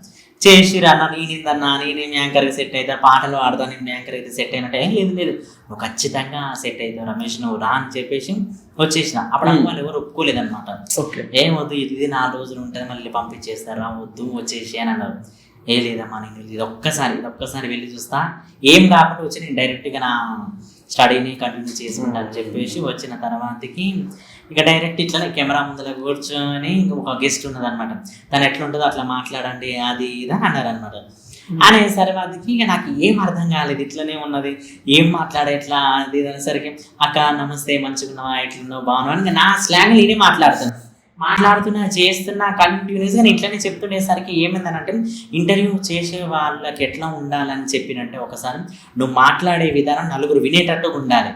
చేసిరు అన్న, నేనేందన్నా నేనేం యాంకర్గా సెట్ అవుతా, పాటలు ఆడతాను, నేను యాంకర్ అయితే సెట్ అయినట్టు ఏం లేదు, నువ్వు ఖచ్చితంగా సెట్ అవుతావు రమేష్, నువ్వు రా అని చెప్పేసి వచ్చేసిన. అప్పుడు వాళ్ళు ఎవరు ఒప్పుకోలేదన్నమాట. ఏం వద్దు, ఇది 4 రోజులు ఉంటుంది మళ్ళీ పంపించేస్తారా, వద్దు వచ్చేసి అని అన్నారు. ఏ లేదమ్మా నేను ఇది ఒక్కసారి వెళ్ళి చూస్తా, ఏం కాకుండా వచ్చి నేను డైరెక్ట్గా నా స్టడీని కంటిన్యూ చేసుకుంటా అని చెప్పేసి వచ్చిన తర్వాతకి ఇక డైరెక్ట్ ఇట్లా కెమెరా ముందర కూర్చొని ఒక గెస్ట్ ఉన్నది అనమాట. తను ఎట్లుంటుందో అట్లా మాట్లాడండి అది ఇది అని అన్నారు అనమాట. అనే తర్వాతకి ఇక నాకు ఏం అర్థం కాలేదు, ఇట్లనే ఉన్నది ఏం మాట్లాడే ఎట్లా అది అనేసరికి అక్క నమస్తే మంచిగున్నావా ఎట్లున్నావు బాగున్నావు అని నా స్లాంగ్ నేనే మాట్లాడుతున్నా చేస్తున్నా కంటిన్యూస్గా నేను ఇట్లనే చెప్తుండేసరికి ఏమైందనంటే ఇంటర్వ్యూ చేసే వాళ్ళకి ఎట్లా ఉండాలని చెప్పినట్టే ఒకసారి నువ్వు మాట్లాడే విధానం నలుగురు వినేటట్టుగా ఉండాలి,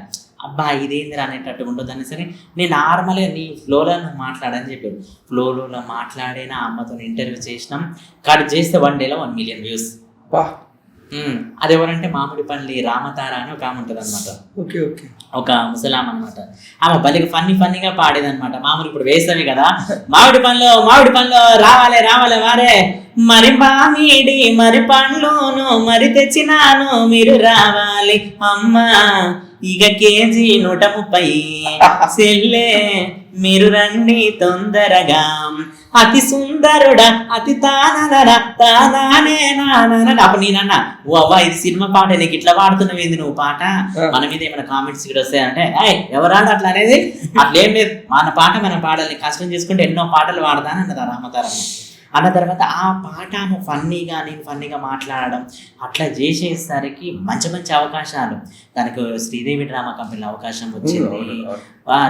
అబ్బా ఇదేంది అనేటట్టుగా ఉండదు అని సరే నేను నార్మల్గా నీ ఫ్లోలో నువ్వు మాట్లాడని చెప్పారు. ఫ్లోలో మాట్లాడిన అమ్మతో ఇంటర్వ్యూ చేసినాం, కట్ చేస్తే 1 day 1 million views. అది ఎవరంటే మామిడిపల్లి రామతార అని ఒక ఆమె ఉంటుంది అనమాట. ఒక ముసలాం అనమాట. ఆమె బలికి ఫన్నీగా పాడేదనమాట. మామూలు ఇప్పుడు వేసవి కదా, మామిడి పండ్లు రావాలి వారే మరి మామిడి మరి పండ్లును మరి తెచ్చినాను మీరు రావాలి అమ్మా ఇక కేజీ 130 సెల్లే మీరు రండి తొందరగా అతి సుందరుడా అతి తానే అప్పుడు నేనన్నా ఓ అవ్వ ఇది సినిమా పాట, నీకు ఇట్లా పాడుతున్నావు ఏంది నువ్వు పాట, మన మీద ఏమైనా కామెంట్స్ ఇక్కడ వస్తాయంటే ఎవరాడు అట్లా అనేది అట్లేం లేదు, మన పాట మనం పాడాలి, కష్టం చేసుకుంటే ఎన్నో పాటలు పాడతాను అన్నది రామతారమ్మ. అన్న తర్వాత ఆ పాట నేను ఫన్నీగా మాట్లాడడం అట్లా చేసేసరికి మంచి అవకాశాలు, తనకు శ్రీదేవి డ్రామా కంపెనీలో అవకాశం వచ్చింది.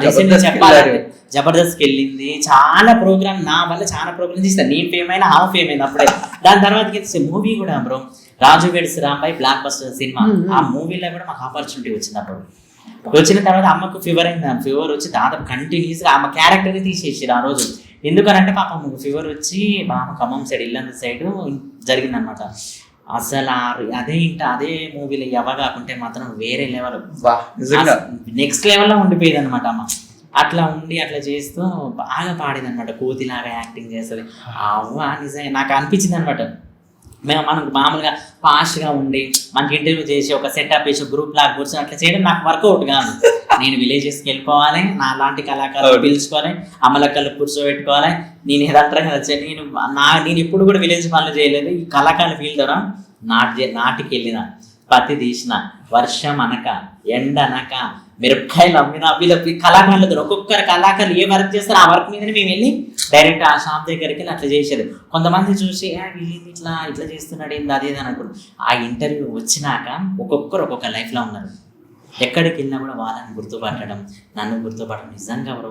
రీసెంట్గా చెప్పాలంటే జబర్దస్త్కి వెళ్ళింది, చాలా ప్రోగ్రామ్ నా వల్ల చాలా ప్రోగ్రామ్ చేస్తాను, నేను ఫేమ్ అయినా ఆమె ఫేమ్ అయింది అప్పుడే. దాని తర్వాత మూవీ కూడా bro Raju weds Rambai blockbuster సినిమా, ఆ మూవీలో కూడా మాకు ఆపర్చునిటీ వచ్చింది. అప్పుడు వచ్చిన తర్వాత అమ్మకు ఫీవర్ అయింది, ఫీవర్ వచ్చి దాదాపు కంటిన్యూస్గా ఆమె క్యారెక్టర్ని తీసేసారు ఆ రోజు. ఎందుకనంటే పాపం ఫీవర్ వచ్చి బాగా ఖమ్మం సైడ్ ఇల్లందు సైడ్ జరిగిందనమాట. అసలు అదే మూవీలో ఎవ కాకుంటే మాత్రం వేరే లెవెల్, నెక్స్ట్ లెవెల్లో ఉండిపోయేది అనమాట అమ్మ. అట్లా చేస్తూ బాగా పాడేది అనమాట, కోతిలాగా యాక్టింగ్ చేస్తుంది. అవ్వ నిజంగా నాకు అనిపించింది అనమాట, మనకు మామూలుగా ఫాస్ట్గా ఉండి మనకి ఇంటర్వ్యూ చేసి ఒక సెటప్ వేసి గ్రూప్ లాగా కూర్చొని అట్లా చేయడం నాకు వర్కౌట్ కాదు. నేను విలేజెస్కి వెళ్ళిపోవాలి, నా లాంటి కళాకారులు పిలుచుకోవాలి, అమలక్కలు కూర్చోబెట్టుకోవాలి. నేను ఏదంటారా కదా, నేను ఎప్పుడు కూడా విలేజ్ పనులు చేయలేదు. ఈ కళాకారుల ఫీల్డ్ ద్వారా నాటికి వెళ్ళిన, పత్తి తీసిన, వర్షం అనక ఎండ అనక మిరపకాయలు అమ్మిన, వీళ్ళకి కళాకారులు ఒక్కొక్కరు కళాకారులు ఏ వర్క్ చేస్తారో ఆ వర్క్ మీదనే మేము వెళ్ళి డైరెక్ట్ ఆ షాప్ దగ్గరికి వెళ్ళి అట్లా చేసేది. కొంతమంది చూసి వీళ్ళు ఇట్లా చేస్తున్నాడు ఏంది అది అని అనుకుంటు. ఆ ఇంటర్వ్యూ వచ్చినాక ఒక్కొక్కరు ఒక్కొక్క లైఫ్లో ఉన్నారు. ఎక్కడికి వెళ్ళినా కూడా వాళ్ళని గుర్తుపట్టడం, నన్ను గుర్తుపట్టడం. నిజంగా బ్రో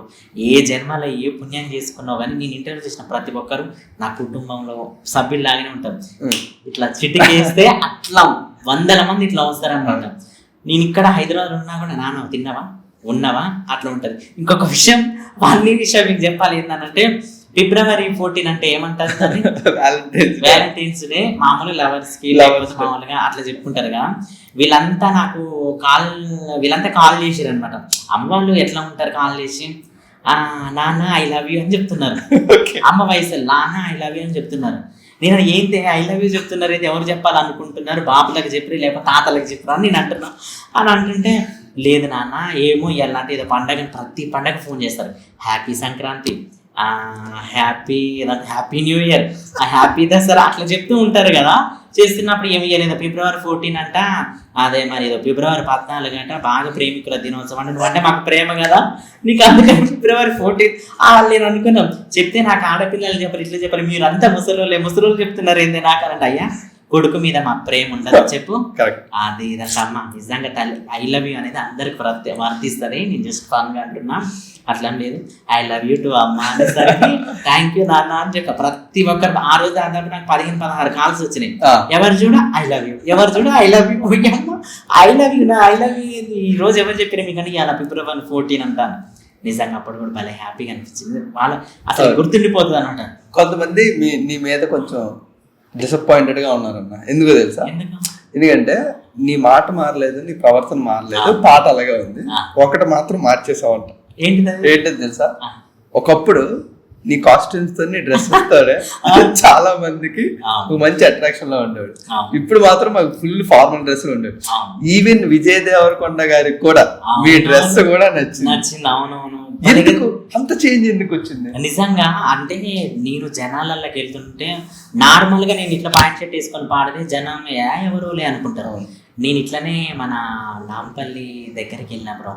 ఏ జన్మలో ఏ పుణ్యం చేసుకున్నావు కానీ నేను ఇంటర్వ్యూ చేసిన ప్రతి ఒక్కరు నా కుటుంబంలో సభ్యుల్లాగానే ఉంటారు. ఇట్లా చిటికేస్తే అట్లా 100 మంది ఇట్లా వస్తారనమాట. నేను ఇక్కడ హైదరాబాద్ ఉన్నా కూడా నాన్న తిన్నావా ఉన్నావా అట్లా ఉంటుంది. ఇంకొక విషయం మీకు చెప్పాలి ఏంటంటే February 14 అంటే ఏమంటారు, వ్యాలంటైన్స్ డే. మామూలు లవర్స్ కి లేకపోతే మామూలుగా అట్లా చెప్పుకుంటారు కదా. వీళ్ళంతా కాల్ చేసారు అనమాట. అమ్మ వాళ్ళు ఎట్లా ఉంటారు, కాల్ చేసి నాన్న ఐ లవ్ యూ అని చెప్తున్నారు. అమ్మ వయసు నాన్న ఐ లవ్ యూ అని చెప్తున్నారు. నేను ఏంటి ఐ లవ్ యూ చెప్తున్నారు, అయితే ఎవరు చెప్పాలనుకుంటున్నారు, బాబులకు చెప్పి లేకపోతే తాతలకు చెప్పరా అని నేను అంటున్నా. అని అంటుంటే లేదు నాన్న ఏమో ఇలాంటి ఏదో పండగ, ప్రతి పండగ ఫోన్ చేస్తారు, happy Sankranti, happy new year, happy Dasara అట్లా చెప్తూ ఉంటారు కదా. చేస్తున్నప్పుడు ఏమి ఇవ్వలేదు. February 14 అంట, అదే మరి ఏదో February 14 అంట బాగా ప్రేమికుల దినోత్సవం అంటే, నువ్వు అంటే మాకు ప్రేమ కదా నీకు, అందుకని February 14 నేను అనుకున్నాం. చెప్తే నాకు ఆడపిల్లలు చెప్పాలి ఇట్లా చెప్పాలి, మీరు అంతా ముసలోళ్ళు చెప్తున్నారు ఏంది నాకు అనంటే, అయ్యా కొడుకు మీద మా ప్రేమ ఉండదు చెప్పు. Correct. అది ఇదంతా అమ్మ నిజంగా తల్లి ఐ లవ్ యూ అనేది అందరికి వర్తిస్తుంది. నేను జస్ట్ ఫన్ గా అంటున్నా, అట్లా లేదు. ఐ లవ్ యూ టు అమ్మ అనేసరికి థ్యాంక్ యూ నాన్న అని చెప్పి ప్రతి ఒక్కరు ఆ రోజు దాదాపు నాకు 15-16 కాల్స్ వచ్చినాయి. ఎవరు చూడ ఐ లవ్ యూ, ఎవరు చూడ I love you, I love you నా ఐ లవ్ యూ. ఈ రోజు ఎవరు చెప్పారు మీకంటే ఇలా February 14 అంటాను. నిజంగా అప్పుడు కూడా భలే హ్యాపీగా అనిపించింది. వాళ్ళ అసలు గుర్తుండిపోతుంది అనమాట. కొంతమంది నీ మీద కొంచెం డిసప్పాయింటెడ్ గా ఉన్నారన్న. ఎందుకో తెలుసా? ఎందుకంటే నీ మాట మారలేదు, నీ ప్రవర్తన మారలేదు, పాట అలాగే ఉంది. ఒకటి మాత్రం మార్చేసావంట. ఏంటది తెలుసా? ఒకప్పుడు నీ కాస్ట్యూమ్స్ తో నీ డ్రెస్సెస్ తోనే చాలా మందికి మంచి అట్రాక్షన్ లో ఉండేవాడు. ఇప్పుడు మాత్రం మాకు ఫుల్ ఫార్మల్ డ్రెస్ ఉండేది. ఈవెన్ విజయ్ దేవరకొండ గారికి కూడా మీ డ్రెస్ కూడా నచ్చింది. అవునవును. ఎందుకు అంత చేంజ్ ఎందుకు వచ్చింది? నిజంగా అంటే నేను జనాలకి వెళ్తుంటే నార్మల్ గా నేను ఇట్లా ప్యాంట్ షర్ట్ వేసుకొని పాడితే జనం ఎవరోలే అనుకుంటారు. నేను ఇట్లనే మన నాంపల్లి దగ్గరికి వెళ్ళినప్పుడు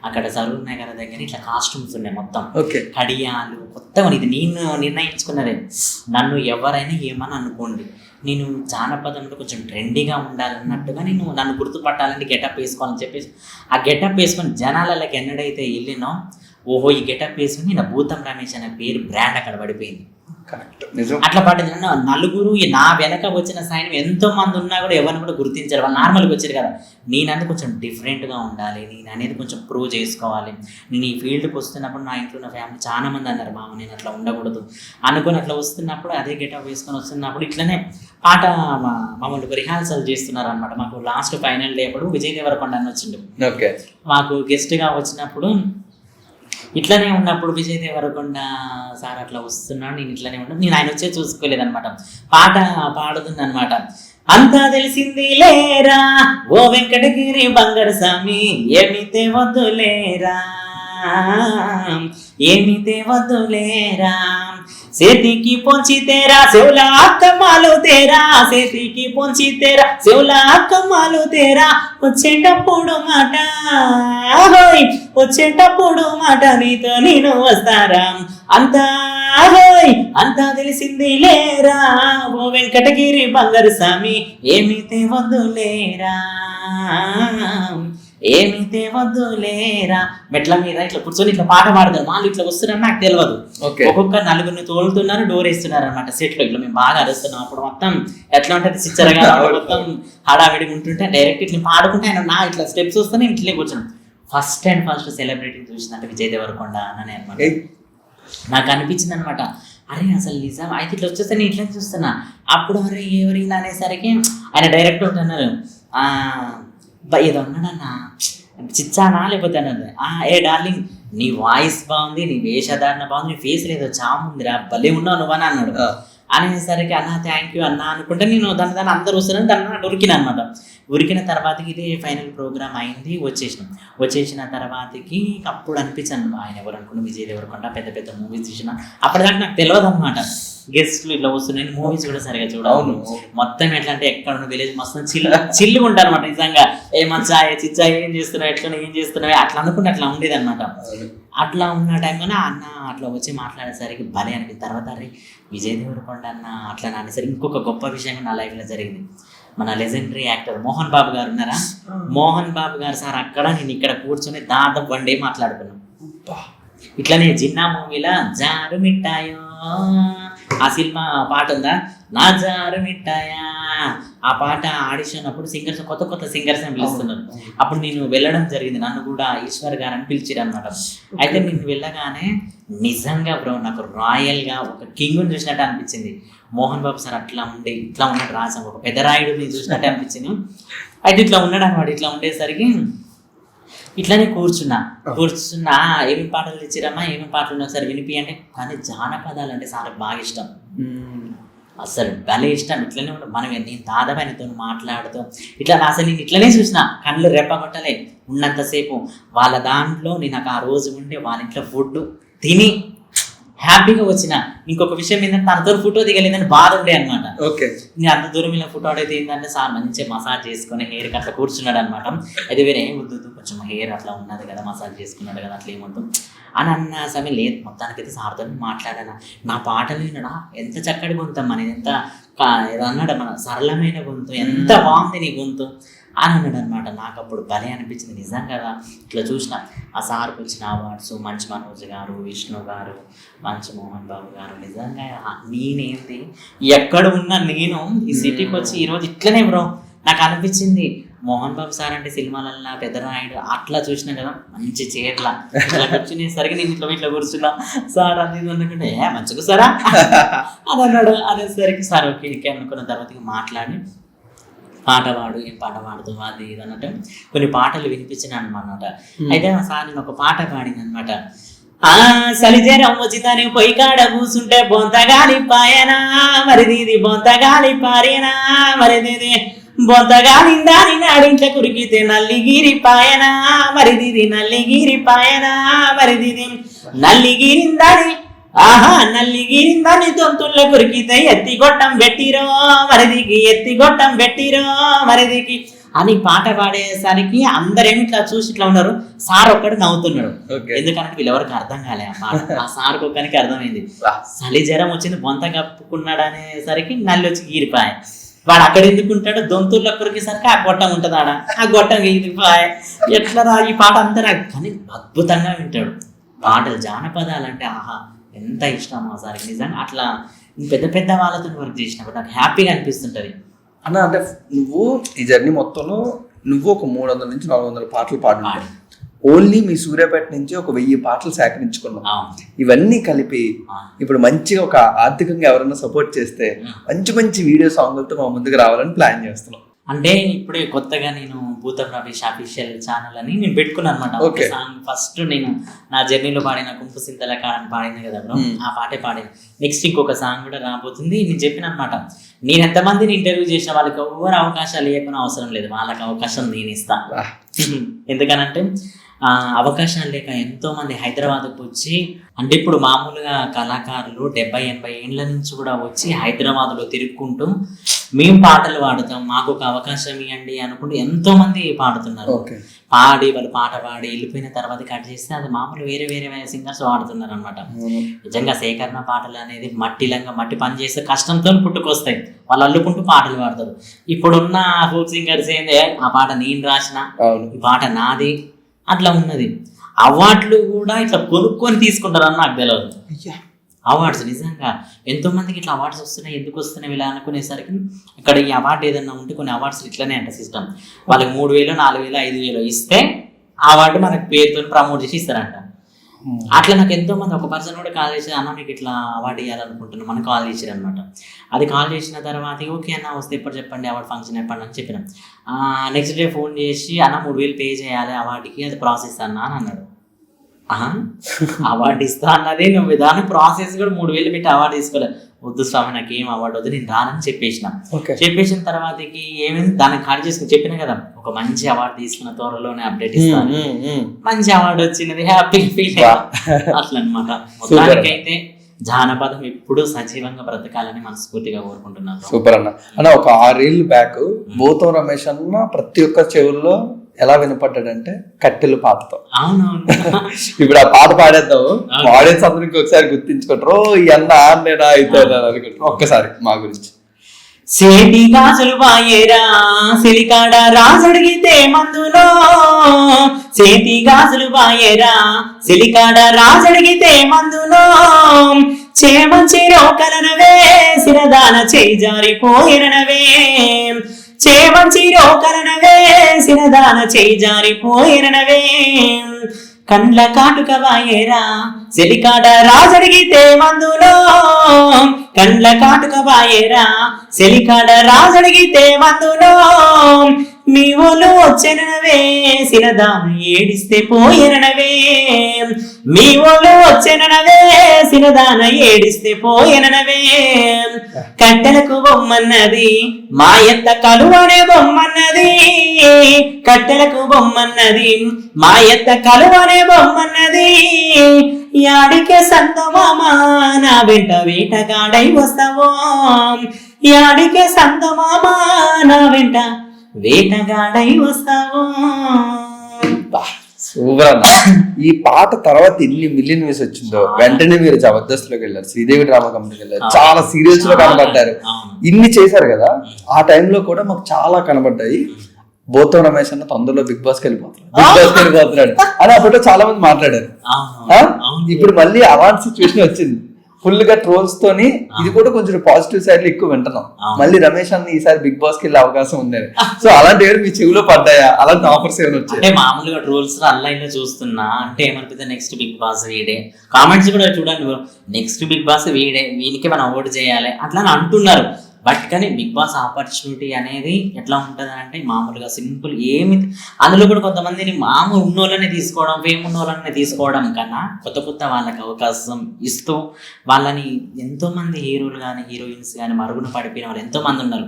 అక్కడ సరూర్ నగర్ దగ్గర ఇట్లా కాస్ట్యూమ్స్ ఉన్నాయి మొత్తం, కడియాలు కొత్తగా. ఇది నేను నిర్ణయించుకున్నదే. నన్ను ఎవరైనా ఏమని అనుకోండి, నేను జానపదంలో కొంచెం ట్రెండీగా ఉండాలన్నట్టుగా నేను నన్ను గుర్తుపట్టాలని గెటప్ వేసుకోవాలని చెప్పేసి ఆ గెటప్ వేసుకొని జనాలకి ఎన్నడైతే వెళ్ళినో, ఓహో ఈ గెటప్ వేసుకుని నా భూతం రమేష్ అనే పేరు బ్రాండ్ అక్కడ పడిపోయింది. అట్లా పడింది. నలుగురు నా వెనక వచ్చిన సైన్ ఎంతో మంది ఉన్నా కూడా ఎవరిని కూడా గుర్తించారు. వాళ్ళు నార్మల్గా వచ్చారు కదా. నేనంటే కొంచెం డిఫరెంట్గా ఉండాలి, నేను అనేది కొంచెం ప్రూవ్ చేసుకోవాలి. నేను ఈ ఫీల్డ్కి వస్తున్నప్పుడు నా ఇంట్లో నా ఫ్యామిలీ చాలా మంది అన్నారు, మామ నేను అట్లా ఉండకూడదు అనుకుని అట్లా వస్తున్నప్పుడు అదే గెటప్ వేసుకొని వస్తున్నప్పుడు ఇట్లనే పాట మమ్మల్ని రిహార్సల్ చేస్తున్నారు అనమాట. మాకు లాస్ట్ ఫైనల్ డే అప్పుడు విజయ్ దేవరకొండ అని వచ్చిండు మాకు గెస్ట్గా వచ్చినప్పుడు. ఇట్లనే ఉన్నప్పుడు విజయ్ దేవరకొండ సార్ అట్లా వస్తున్నాడు, నేను ఇట్లనే ఉన్నాను. నేను ఆయన వచ్చే చూసుకోలేదనమాట. పాట పాడుతుంది అనమాట. అంతా తెలిసింది లేరా ఓ వెంకటగిరి బంగారు స్వామి, ఏమితే వద్దులేరా ఏమితే వద్దులేరా, సేతికి పొంచి తేరా శివులా కమ్మాలు తేరా, సేతికి పొంచి తేరా శివులా కమ్మాలు తేరా, వచ్చేటప్పుడు మాట వచ్చేటప్పుడు మాట నీతో నేను వస్తారా, అంతా అంతా తెలిసింది లేరా ఓ వెంకటగిరి బంగారు స్వామి, ఏమితే వద్దులేరా ఏమితే వద్దులేరా. మెట్ల మీద ఇట్లా కూర్చొని ఇట్లా పాట పాడతారు. వాళ్ళు ఇట్లా వస్తున్నారని నాకు తెలియదు. ఒక్కొక్క నలుగురిని తోలుతున్నారు, డోర్ వేస్తున్నారు అనమాట సెట్ లో. ఇట్లా మేము బాగా అరుస్తున్నాం. అప్పుడు మొత్తం ఎట్లా ఉంటుంది సిచ్చరగా మొత్తం హడావిడిగా ఉంటుంటే డైరెక్ట్ ఇట్లా పాడుకుంటే ఆయన నా ఇట్లా స్టెప్స్ వస్తే నేను ఇట్లే కూర్చున్నాను. ఫస్ట్ అండ్ ఫస్ట్ సెలబ్రిటీ చూసినట్టు విజయ్ దేవరకొండ అని అనమాట. నాకు అనిపించింది అనమాట, అరే అసలు నిజం అయితే ఇట్లా వచ్చేస్తే నేను ఇట్లా చూస్తున్నా. అప్పుడు అరే ఎవరిలా అనేసరికి ఆయన డైరెక్ట్ ఉంటున్నారు, ఏదో అన్నాడన్నా చిచ్చానా లేకపోతే అన్నది, ఏ డార్లింగ్ నీ వాయిస్ బాగుంది, నీ వేషధారణ బాగుంది, నీ ఫేస్ లేదో చాముందిరా భలే ఉన్నావు నువ్వని అన్నాడు. అనేసరికి అన్న థ్యాంక్ యూ అన్న అనుకుంటే నేను దాన్ని అందరూ వస్తున్నాను దాన్ని ఉరికిన అనమాట. ఉరికిన తర్వాతకి ఇది ఫైనల్ ప్రోగ్రామ్ అయింది, వచ్చేసిన తర్వాతకి అప్పుడు అనిపించాను ఆయన ఎవరు అనుకున్నా విజయ్ దేవరకొండ పెద్ద పెద్ద మూవీస్ చూసిన. అప్పటిదాకా నాకు తెలియదు అనమాట గెస్ట్లు ఇట్లా వస్తున్నాయి. మూవీస్ కూడా సరిగా చూడాలి. మొత్తం ఎట్లా అంటే ఎక్కడ ఉన్న విలేజ్ మొత్తం చిల్లుగా ఉంటారు అనమాట. నిజంగా ఏ మచ్చా ఏ చిచ్చా ఏం చేస్తున్నావు ఎట్లా ఏం చేస్తున్నావు అట్లా అనుకుంటే అట్లా ఉండేది అనమాట. అట్లా ఉన్న టైంలోనే అన్న అట్లా వచ్చి మాట్లాడేసరికి భలే అనిపించింది. తర్వాత అరే విజయ్ దేవరకొండ అన్న అట్లా అనేసరికి ఇంకొక గొప్ప విషయం నా లైఫ్లో జరిగింది. మన లెజెండరీ యాక్టర్ మోహన్ బాబు గారు ఉన్నారా, మోహన్ బాబు గారు సార్ అక్కడ నేను ఇక్కడ కూర్చొని దాదాపు 1 డే మాట్లాడుకున్నాం. ఇట్లానే జిన్నా మూవీలో జారు మిఠాయో ఆ సినిమా పాట ఉందా, నా జారు మిఠాయా, ఆ పాట ఆడిషన్ అప్పుడు సింగర్స్ కొత్త సింగర్స్ అని పిలుస్తున్నారు. అప్పుడు నేను వెళ్ళడం జరిగింది. నన్ను కూడా ఈశ్వర్ గారు అని పిలిచారు అనమాట. అయితే నేను వెళ్ళగానే నిజంగా బ్రో నాకు రాయల్గా ఒక కింగ్ని చూసినట్టు అనిపించింది. మోహన్ బాబు సార్ అట్లా ఉండే ఇట్లా ఉన్నాడు, రాసాం ఒక పెద్దరాయుడిని చూసినట్టు అనిపించింది. అయితే ఇట్లా ఉన్నాడు అనమాట. ఇట్లా ఉండేసరికి ఇట్లానే కూర్చున్నా ఏమేమి పాటలు తెచ్చిరమ్మా ఏమేమి పాటలు ఉన్నాయి ఒకసారి వినిపియండి. కానీ జానపదాలు అంటే సార్కి బాగా ఇష్టం, అసలు భలే ఇష్టం. ఇట్లనే మనం నేను దాదాపు ఆయనతో మాట్లాడుతూ ఇట్లా అసలు నేను ఇట్లనే చూసిన కళ్ళు రెప్పగొట్టలే ఉన్నంతసేపు. వాళ్ళ దాంట్లో నేను నాకు ఆ రోజు ఉండి వాళ్ళ ఇంట్లో ఫుడ్ తిని హ్యాపీగా వచ్చిన. ఇంకొక విషయం ఏంటంటే తనతో ఫోటో దిగలేదని బాధ ఉండే అనమాట. ఓకే, నేను అంత దూరం ఇలా ఫోటో అడిగితే ఏంటంటే సార్ మంచిగా మసాజ్ చేసుకుని హెయిర్ అట్లా కూర్చున్నాడు అనమాట. అయితే వేరే ఏం వద్దు, కొంచెం హెయిర్ అట్లా ఉన్నది కదా, మసాజ్ చేసుకున్నాడు కదా, అట్లా ఏమొద్దు అని అన్న సమయం లేదు. మొత్తానికైతే సార్తో మాట్లాడాను. నా పాటలు వినడా ఎంత చక్కటి గొంతమ్మా, నేను ఎంత అన్నాడు మన సరళమైన గొంతు, ఎంత బాగుంది నీ గొంతు అని అన్నాడు అనమాట. నాకు అప్పుడు భలే అనిపించింది, నిజం కదా. ఇట్లా చూసిన ఆ సార్కి వచ్చిన అవార్డ్స్, మంచి మనోజ్ గారు, విష్ణు గారు, మంచి మోహన్ బాబు గారు, నిజంగా నేనేంటి ఎక్కడ ఉన్నా నేను ఈ సిటీకి వచ్చి ఈరోజు ఇట్లనే బ్రో నాకు అనిపించింది. మోహన్ బాబు సార్ అంటే సినిమాలల్లో పెద్దరాయుడు అట్లా చూసినా కదా, మంచి చీరల ఇట్లా కూర్చునేసరికి నేను ఇట్లా కూర్చున్నా. సార్ అది అనుకుంటే మంచిగా సారా అది అన్నాడు. అనేసరికి సార్ ఓకే అనుకున్న తర్వాత మాట్లాడి పాట పాడు, ఏం పాట పాడుతూ అది ఇది అన్నట్టు కొన్ని పాటలు వినిపించినాను అనమాట. అయితే సార్ నేను ఒక పాట పాడింది అనమాట. సలిజేరం వచ్చిందని పొయ్యి కాడ కూసుంటే బొంతగాలి పాయనా మరిది, బొంతగాలి పారేనా మరిది, బొంతగాలిందాని నాడింట్ల కురికితే నల్లిగిరి పాయనా మరిది, నల్లిగిరి పాయనా మరిది, నల్లిగిరిందాని ఆహా నల్లిగిరిందాని దొంతుల్ల కురికితే ఎత్తిగొట్టం పెట్టిరో మరిదికి, ఎత్తిగొట్టం పెట్టిరో మరిదికి అని పాట పాడేసరికి అందరేమి ఇట్లా చూసి ఇట్లా ఉన్నారు. సార్ ఒక్కడు నవ్వుతున్నాడు. ఎందుకంటే వీళ్ళెవరికి అర్థం కాలే ఆ పాట. ఆ సార్కి ఒక్కరికి అర్థమైంది. చలి జ్వరం వచ్చింది, బొంత కప్పుకున్నాడు అనేసరికి నల్లి వచ్చి గీరిపాయ. వాడు అక్కడ ఎందుకుంటాడు, దొంతుల్లో కొరికేసరికి ఆ గొట్టం ఉంటుంది ఆడ, ఆ గొట్టం గీరిపాయ. ఎట్లా ఈ పాట అంతా నాకు కానీ అద్భుతంగా వింటాడు. పాటలు జానపదాలు అంటే ఆహా ఎంత ఇష్టం ఆ సార్కి. నిజంగా అట్లా పెద్ద పెద్ద వాళ్ళతో వర్క్ చేసినప్పుడు నాకు హ్యాపీగా అనిపిస్తుంటది అన్న. అంటే నువ్వు ఈ జర్నీ మొత్తంలో నువ్వు ఒక 300 నుంచి 400 పాటలు పాడు. ఓన్లీ మీ సూర్యాపేట నుంచి ఒక 1000 పాటలు సేకరించుకున్నాం. ఇవన్నీ కలిపి ఇప్పుడు మంచిగా ఒక ఆర్థికంగా ఎవరైనా సపోర్ట్ చేస్తే మంచి మంచి వీడియో సాంగ్లతో మా ముందుకు రావాలని ప్లాన్ చేస్తున్నాం. అంటే ఇప్పుడే కొత్తగా నేను భూతం రమేష్ అఫీషియల్ ఛానల్ అని నేను పెట్టుకున్నాను అనమాట. సాంగ్ ఫస్ట్ నేను నా జర్నీలో పాడిన కుంపు సింతల కాడని పాడింది కదా బ్రో, ఆ పాటే పాడాను. నెక్స్ట్ ఇంకొక సాంగ్ కూడా రాబోతుంది. నేను చెప్పిన అనమాట, నేను ఎంతమందిని ఇంటర్వ్యూ చేసిన వాళ్ళకి ఎవరు అవకాశాలు ఇవ్వకుండా అవసరం లేదు, వాళ్ళకి అవకాశం నేను ఇస్తాను. ఎందుకనంటే అవకాశాలు లేక ఎంతో మంది హైదరాబాద్కు వచ్చి, అంటే ఇప్పుడు మామూలుగా కళాకారులు 70-80 ఏళ్ళ నుంచి కూడా వచ్చి హైదరాబాద్లో తిరుక్కుంటూ మేము పాటలు పాడుతాం, మాకు ఒక అవకాశం ఇవ్వండి అనుకుంటూ ఎంతో మంది పాడుతున్నారు. పాడి వాళ్ళు పాట పాడి వెళ్ళిపోయిన తర్వాత కట్ చేస్తే అది మామూలు వేరే వేరే సింగర్స్ పాడుతున్నారు అనమాట. నిజంగా సేకరణ పాటలు అనేది మట్టి పని చేస్తే కష్టంతో పుట్టుకొస్తాయి, వాళ్ళు అల్లుకుంటూ పాటలు పాడతారు. ఇప్పుడున్న ఫోక్ సింగర్స్ ఏంది, ఆ పాట నేను రాసిన, ఈ పాట నాది అట్లా ఉన్నది. అవార్డులు కూడా ఇట్లా కొనుక్కొని తీసుకుంటారని నాకు తెలియదు. అవార్డ్స్ నిజంగా ఎంతో మందికి ఇట్లా అవార్డ్స్ వస్తున్నాయి, ఎందుకు వస్తున్నాయి ఇలా అనుకునేసరికి ఇక్కడ ఈ అవార్డు ఏదన్నా ఉంటే కొన్ని అవార్డ్స్ ఇట్లానే అంట సిస్టమ్, వాళ్ళకి 3000, 4000, 5000 ఇస్తే ఆ అవార్డు మనకు పేరుతో ప్రమోట్ చేసి ఇస్తారంట. అట్లా నాకు ఎంతో మంది ఒక పర్సన్ కూడా కాల్ చేసి అన్న మీకు ఇట్లా అవార్డు ఇవ్వాలనుకుంటున్నాం మనకు కాల్ చేశారు అనమాట. అది కాల్ చేసిన తర్వాత ఓకే అన్న వస్తే ఎప్పుడు చెప్పండి అవార్డు ఫంక్షన్ ఎప్పటి అని చెప్పినాం. నెక్స్ట్ డే ఫోన్ చేసి అన్న 3000 పే చేయాలి అవార్డుకి, అది ప్రాసెస్ అన్న అని అన్నాడు. అవార్డు ఇస్తా అన్నది నువ్వు దాని ప్రాసెస్ కూడా 3000 పెట్టి అవార్డు తీసుకోలేదు. వద్దు స్వామి నాకు ఏం అవార్డు వద్దు, నేను రానని చెప్పేసిన. చెప్పేసిన తర్వాతకి ఏమైంది దాన్ని ఖాళీ చేసుకుని చెప్పిన కదా ఒక మంచి అవార్డు తీసుకున్న త్వరలోనే అప్డేట్ ఇస్తాను, మంచి అవార్డు వచ్చినది, హ్యాపీ ఫీల్ అట్లా అనమాట. మొత్తానికైతే జానపదం ఎప్పుడు సజీవంగా బ్రతకాలని మనస్ఫూర్తిగా కోరుకుంటున్నాను. సూపర్ అన్న. అన్న ఒక 6 ఏళ్ళు బ్యాక్ భూతం రమేష్ అన్న ప్రతి ఒక్క చెవుల్లో ఎలా వినపడ్డాడంటే కట్టెలు పాటతో. ఇప్పుడు ఆ పాట పాడేద్దాం, ఆడియన్స్ అందరికి ఒకసారి గుర్తించుకుంటారు ఈ అన్న నేనా అయితే అనుకుంటారు. ఒక్కసారి మా గురించి. సేటి గాజులు బాయేరా సిలికాడ రాజడిగితే మందులో, సేటి గాజులు బాయేరా సిలికాడ రాజడిగితే మందులో, చేమంచి రోకలనవే సిరదాన చేయి జారిపోయినవే, చేమంచి రోకలనవే సిరదాన చేయి జారిపోయినవే, కండ్ల కాటుక బాయేరా సెలికాడ రాజడిగితే మందులో, కండ్ల కాటుక బాయేరా సెలికాడ రాజడిగితే మందులో, మీ ఓలు వచ్చెనవే సినదాన ఏడిస్తే పోయెనవే, మీ ఓలు వచ్చెనవే సినదాన ఏడిస్తే పోయెనవే, కట్టెలకు బొమ్మన్నది మాయత్త కలువనే బొమ్మన్నది, కట్టెలకు బొమ్మన్నది మాయత్త కలువనే బొమ్మన్నది, యాడికే సంతమామా నా వెంట వేటగాడై వస్తావో, యాడికే సంతమామా నా వెంట వేటగాడై వస్తావో. సూపర్ అన్న. ఈ పాట తర్వాత ఎన్ని మిలియన్ వ్యూస్ వచ్చిందో, వెంటనే మీరు జబర్దస్త్ లోకి వెళ్ళారు, శ్రీదేవి డ్రామా కంపెనీకి వెళ్ళారు, చాలా సీరియల్స్ లో కనబడ్డారు, ఇన్ని చేశారు కదా. ఆ టైంలో కూడా మాకు చాలా కనబడ్డాయి. బోతం రమేష్ అన్న తొందరలో బిగ్ బాస్కి వెళ్ళిపోతున్నాడు అని అప్పట్లో చాలా మంది మాట్లాడారు. ఇప్పుడు మళ్ళీ అలాంటి సిచ్యువేషన్ వచ్చింది, ఫుల్ గా ట్రోల్స్ తోని. ఇది కూడా కొంచెం పాజిటివ్ సైడ్ లో ఎక్కువ వింటున్నాం. మళ్ళీ రమేష్ అన్న ఈసారి బిగ్ బాస్ కి వెళ్ళే అవకాశం ఉంది. సో అలాంటి ఏమైనా మీ చెవిలో పడ్డాయా? అలాంటి ఆఫర్స్ ఏమైనా వచ్చాయి? అంటే మామూలుగా ట్రోల్స్ ఆన్లైన్ లో చూస్తున్నా, అంటే ఏమనిపిస్తుంది, నెక్స్ట్ బిగ్ బాస్ వీడే, కామెంట్స్ కూడా చూడండి, నెక్స్ట్ బిగ్ బాస్ వీడే, వీనికి మనం ఓటు చేయాలి అట్లా అంటున్నారు. బట్ కానీ బిగ్ బాస్ ఆపర్చునిటీ అనేది ఎట్లా ఉంటుంది అంటే మామూలుగా సింపుల్ ఏమి, అందులో కూడా కొంతమందిని మామూలు ఉన్నోళ్ళనే తీసుకోవడం, ఫేమ్ ఉన్నోళ్ళనే తీసుకోవడం కన్నా కొత్త కొత్త వాళ్ళకి అవకాశం ఇస్తూ వాళ్ళని, ఎంతో మంది హీరోలు కానీ హీరోయిన్స్ కానీ మరుగున పడిపోయిన వాళ్ళు ఎంతో మంది ఉన్నారు.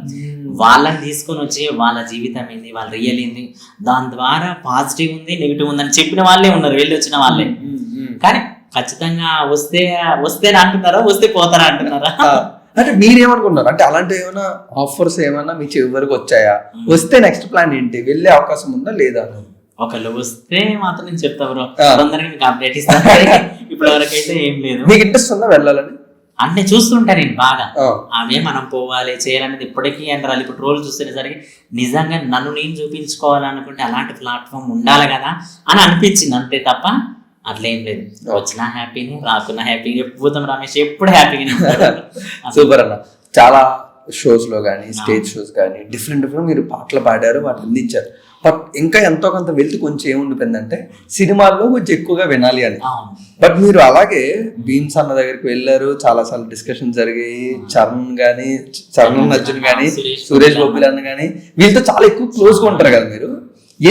వాళ్ళని తీసుకొని వచ్చి వాళ్ళ జీవితం ఏంది, వాళ్ళ రియల్ ఏంది, దాని ద్వారా పాజిటివ్ ఉంది నెగిటివ్ ఉందని చెప్పిన వాళ్ళే ఉన్నారు, వెళ్ళి వచ్చిన వాళ్ళే. కానీ ఖచ్చితంగా వస్తేనే అంటున్నారా, వస్తే పోతారా అంటున్నారా? అంటే మీరేమనుకున్నారు? అంటే అలాంటి ఏమైనా ఆఫర్స్ ఏమైనా మీ చెవి వరకు వచ్చాయా? వస్తే నెక్స్ట్ ప్లాన్ ఏంటి? వెళ్ళే అవకాశం ఉందా లేదా? ఒకళ్ళు వస్తే మాత్రం నేను చెప్తా బ్రో, తొందరగా మీకు అప్డేట్ ఇస్తాను. ఇప్పుడు వరకైతే ఏం లేదు. మీకు ఇంట్రెస్ట్ ఉందా వెళ్ళాలని? అంటే చూస్తుంటా నేను బాగా, అవే మనం పోవాలి చేయాలనేది ఇప్పటికీ అంటారు. ఇప్పుడు ట్రోల్ చూసేసరికి నిజంగా నన్ను నేను చూపించుకోవాలనుకుంటే అలాంటి ప్లాట్ఫామ్ ఉండాలి కదా అని అనిపించింది, అంతే తప్ప అట్లేం లేదు. వచ్చినా హ్యాపీని, రాకున్నా హ్యాపీని. ఎప్పుడు రమేష్ ఎప్పుడు హ్యాపీగానే ఉంటాడు. సూపర్ అన్న. చాలా షోస్ లో కానీ స్టేజ్ షోస్ కానీ డిఫరెంట్ మీరు పాటలు పాడారు, వాటిని అందించారు. బట్ ఇంకా ఎంతో కొంత వెళ్తే కొంచెం ఏముండిపోయిందంటే సినిమాల్లో కొంచెం ఎక్కువగా వినాలి అని. బట్ మీరు అలాగే భీమ్స్ అన్న దగ్గరికి వెళ్ళారు, చాలా సార్లు డిస్కషన్ జరిగాయి. చరణ్ అర్జున్ కానీ సురేష్ గోపిల్ అన్న కానీ వీళ్ళతో చాలా ఎక్కువ క్లోజ్గా ఉంటారు కదా మీరు.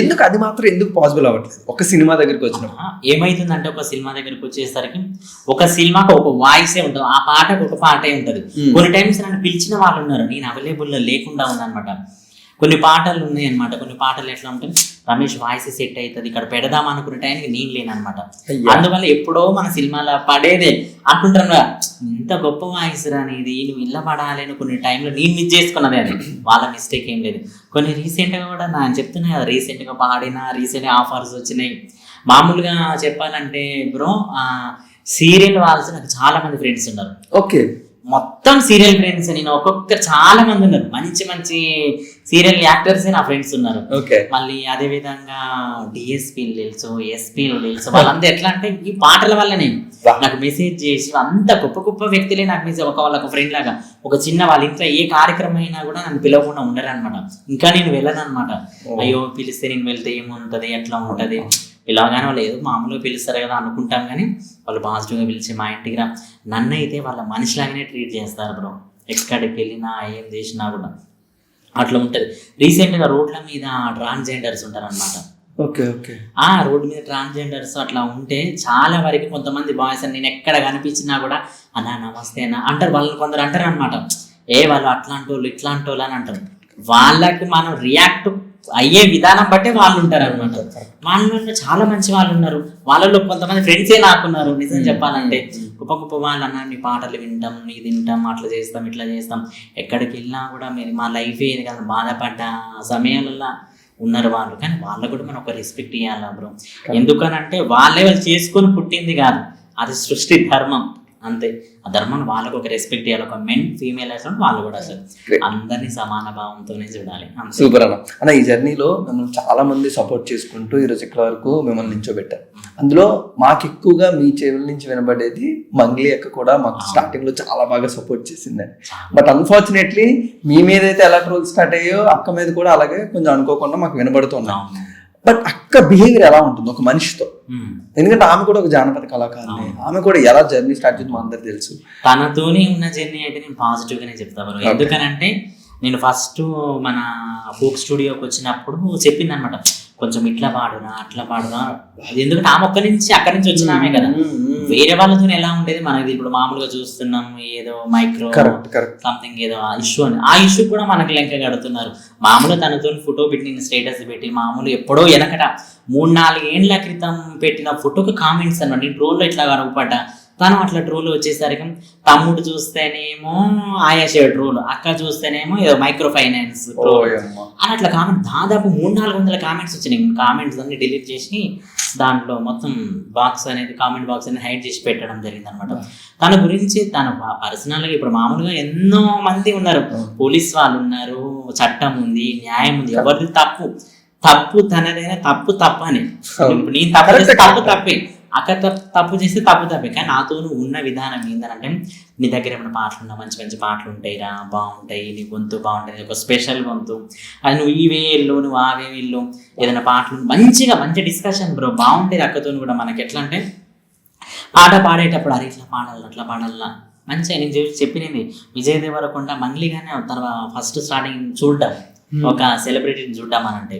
ఎందుకు అది మాత్రం ఎందుకు పాసిబుల్ అవ్వట్లేదు ఒక సినిమా దగ్గరికి వచ్చినప్పుడు? ఏమైతుందంటే ఒక సినిమా దగ్గరికి వచ్చేసరికి ఒక సినిమాకి ఒక వాయిసే ఉంటుంది, ఆ పాటకు ఒక పాటే ఉంటుంది. కొన్ని టైమ్స్ నన్ను పిలిచిన వాళ్ళు ఉన్నారు, నేను అవైలబుల్ లేకుండా ఉన్నానమాట. కొన్ని పాటలు ఉన్నాయి అనమాట, కొన్ని పాటలు ఎట్లా ఉంటాయి, రమేష్ వాయిస్ సెట్ అవుతుంది ఇక్కడ పెడదాం అనుకునే టైంకి నేను లేనమాట. అందువల్ల ఎప్పుడో మన సినిమాలో పడేదే అనుకుంటాను, ఇంత గొప్ప వాయిస్ రానిది నువ్వు ఇళ్ళ పడాలని కొన్ని టైంలో నేను మిస్ చేసుకున్నదే. అది వాళ్ళ మిస్టేక్ ఏం లేదు. కొన్ని రీసెంట్గా కూడా నేను చెప్తున్నా కదా, రీసెంట్గా రీసెంట్గా ఆఫర్స్ వచ్చినాయి. మామూలుగా చెప్పాలంటే బ్రో, సీరియల్ వాళ్ళతో నాకు చాలా మంది ఫ్రెండ్స్ ఉన్నారు. ఓకే, మొత్తం సీరియల్ ఫ్రెండ్స్. నేను ఒక్కొక్కరు చాలా మంది ఉన్నారు, మంచి మంచి సీరియల్ యాక్టర్స్ నా ఫ్రెండ్స్ ఉన్నారు. మళ్ళీ అదే విధంగా డిఎస్పీలు తెలుసు, ఎస్పీలు తెలుసు. వాళ్ళంతా ఎట్లా అంటే ఈ పాటల వల్లనే నాకు మెసేజ్ చేసి, అంత గొప్ప గొప్ప వ్యక్తులే నాకు మెసేజ్, వాళ్ళకు ఫ్రెండ్ లాగా. ఒక చిన్న వాళ్ళ ఇంట్లో ఏ కార్యక్రమం అయినా కూడా నన్ను పిలవకుండా ఉండరు అనమాట. ఇంకా నేను వెళ్ళను అనమాట. అయ్యో పిలిస్తే నేను వెళ్తే ఏముంటది, ఎట్లా ఉంటది, పిలవగానే వాళ్ళు ఏదో మామూలుగా పిలుస్తారు కదా అనుకుంటాం, కానీ వాళ్ళు పాజిటివ్గా పిలిచి మా ఇంటికి రా, నన్ను అయితే వాళ్ళ మనిషిలాగానే ట్రీట్ చేస్తారు బ్రో. ఎక్కడికి వెళ్ళినా ఏం చేసినా కూడా అట్లా ఉంటుంది. రీసెంట్గా రోడ్ల మీద ట్రాన్స్జెండర్స్ ఉంటారు అనమాట. Okay okay. ఆ రోడ్డు మీద ట్రాన్స్జెండర్స్ అట్లా ఉంటే చాలా వరకు కొంతమంది బాయ్స్ అని నేను ఎక్కడ కనిపించినా కూడా అన్నా నమస్తే అన్న అంటారు. వాళ్ళు కొందరు అంటారు అనమాట, వాళ్ళు అట్లాంటి వాళ్ళు ఇట్లాంటి వాళ్ళు అని అంటారు. వాళ్ళకి మనం రియాక్ట్ అయ్యే విధానం బట్టే వాళ్ళు ఉంటారు అనమాట. వాళ్ళలో చాలా మంచి వాళ్ళు ఉన్నారు, వాళ్ళలో కొంతమంది ఫ్రెండ్సే నాకున్నారు. నిజం చెప్పాలంటే గొప్ప గొప్ప వాళ్ళు అన్నారు, నీ పాటలు వింటాం, నీ తింటాం, అట్లా చేస్తాం ఇట్లా చేస్తాం, ఎక్కడికి వెళ్ళినా కూడా మీరు మా లైఫ్ ఏది కదా బాధపడ్డ సమయాలలో ఉన్నారు వాళ్ళు. కానీ వాళ్ళకు కూడా మనం ఒక రెస్పెక్ట్ ఇవ్వాలి బ్రో. ఎందుకనంటే వాళ్ళే వాళ్ళు చేసుకొని పుట్టింది కాదు, అది సృష్టి ధర్మం అంతే. ఆ ధర్మాన్ని వాళ్ళకు ఒక రెస్పెక్ట్ ఇవ్వాలి. ఒక మెన్ ఫీమేల్ అసలు వాళ్ళు కూడా అసలు అందరినీ సమాన భావంతోనే చూడాలి. సూపర్ అన్న. ఈ జర్నీలో మిమ్మల్ని చాలా మంది సపోర్ట్ చేసుకుంటూ ఈరోజు ఇక్కడ వరకు మిమ్మల్ని నిల్చోబెట్టారు. అందులో మాకు ఎక్కువగా మీ చెవుల నుంచి వినబడేది మంగ్లీ అక్క కూడా మాకు స్టార్టింగ్ లో చాలా బాగా సపోర్ట్ చేసింది. బట్ అన్ఫార్చునేట్లీ మీ మీద అయితే ఎలా ట్రోల్ స్టార్ట్ అయ్యో అక్క మీద కూడా అలాగే కొంచెం అనుకోకుండా మాకు వినబడుతున్నాం. బట్ అక్క బిహేవియర్ ఎలా ఉంటుంది ఒక మనిషితో? ఎందుకంటే ఆమె కూడా ఒక జానపద కళాకారుని, ఆమె కూడా ఎలా జర్నీ స్టార్ట్ చేసిందో అందరికి తెలుసు. తనతోనే ఉన్న జర్నీ అయితే నేను పాజిటివ్ గానే చెప్తాను. ఎందుకనంటే నేను ఫస్ట్ మన ఫోక్ స్టూడియోకి వచ్చినప్పుడు చెప్పింది అనమాట, కొంచెం ఇట్లా పాడురా అట్లా పాడురా. ఎందుకంటే ఆ మొక్క నుంచి అక్కడి నుంచి వచ్చినామే కదా, వేరే వాళ్ళతో ఎలా ఉండేది మనకి ఇప్పుడు మామూలుగా చూస్తున్నాం ఏదో మైక్రో సంథింగ్ ఏదో ఇష్యూ అని, ఆ ఇష్యూ కూడా మనకి లెక్క కడుతున్నారు. మామూలుగా తనతో ఫోటో పెట్టి స్టేటస్ పెట్టి మామూలు ఎప్పుడో వెనకట 3-4 ఏండ్ల క్రితం పెట్టిన ఫోటోకి కామెంట్స్ అన్నమాట, నేను ట్రోల్లో ఇట్లా కనుపడ్డా. తను అట్లా ట్రోల్ వచ్చేసరికి తమ్ముడు చూస్తేనేమో ఆయా షేర్ ట్రోల్, అక్క చూస్తేనేమో ఏదో మైక్రో ఫైనాన్స్ అని అట్లా కామెంట్ దాదాపు 300-400 కామెంట్స్ వచ్చినాయి. కామెంట్స్ అన్ని డిలీట్ చేసి దాంట్లో మొత్తం బాక్స్ అనేది కామెంట్ బాక్స్ అనేది హైడ్ చేసి పెట్టడం జరిగింది అనమాట. తన గురించి తన పర్సనల్గా ఇప్పుడు మామూలుగా ఎన్నో మంది ఉన్నారు, పోలీస్ వాళ్ళు ఉన్నారు, చట్టం ఉంది, న్యాయం ఉంది, ఎవరిది తప్పు తనదైనా తప్పు అని. ఇప్పుడు నేను తప్పు చేస్తే తప్పే, అక్కడ తప్పు చేస్తే తప్పే. కానీ నాతో ఉన్న విధానం ఏంటంటే, నీ దగ్గర ఏమైనా పాటలు ఉన్నా మంచి మంచి పాటలు ఉంటాయిరా, బాగుంటాయి, నీ గొంతు బాగుంటుంది, ఒక స్పెషల్ గొంతు, అది నువ్వు ఈ వే వెళ్ళు, నువ్వు ఆ వే వెళ్ళు, ఏదైనా పాటలు మంచి డిస్కషన్ బ్రో బాగుండేది అక్కతో కూడా. మనకి ఎట్లా అంటే పాట పాడేటప్పుడు అరే ఇట్లా పాడాలి అట్లా పాడాలా మంచిగా. నేను చెప్పినది విజయ్ దేవరకొండ మంగ్లీగానే తన ఫస్ట్ స్టార్టింగ్ చూడ్డాం, ఒక సెలబ్రిటీని చూడ్డాం అని అంటే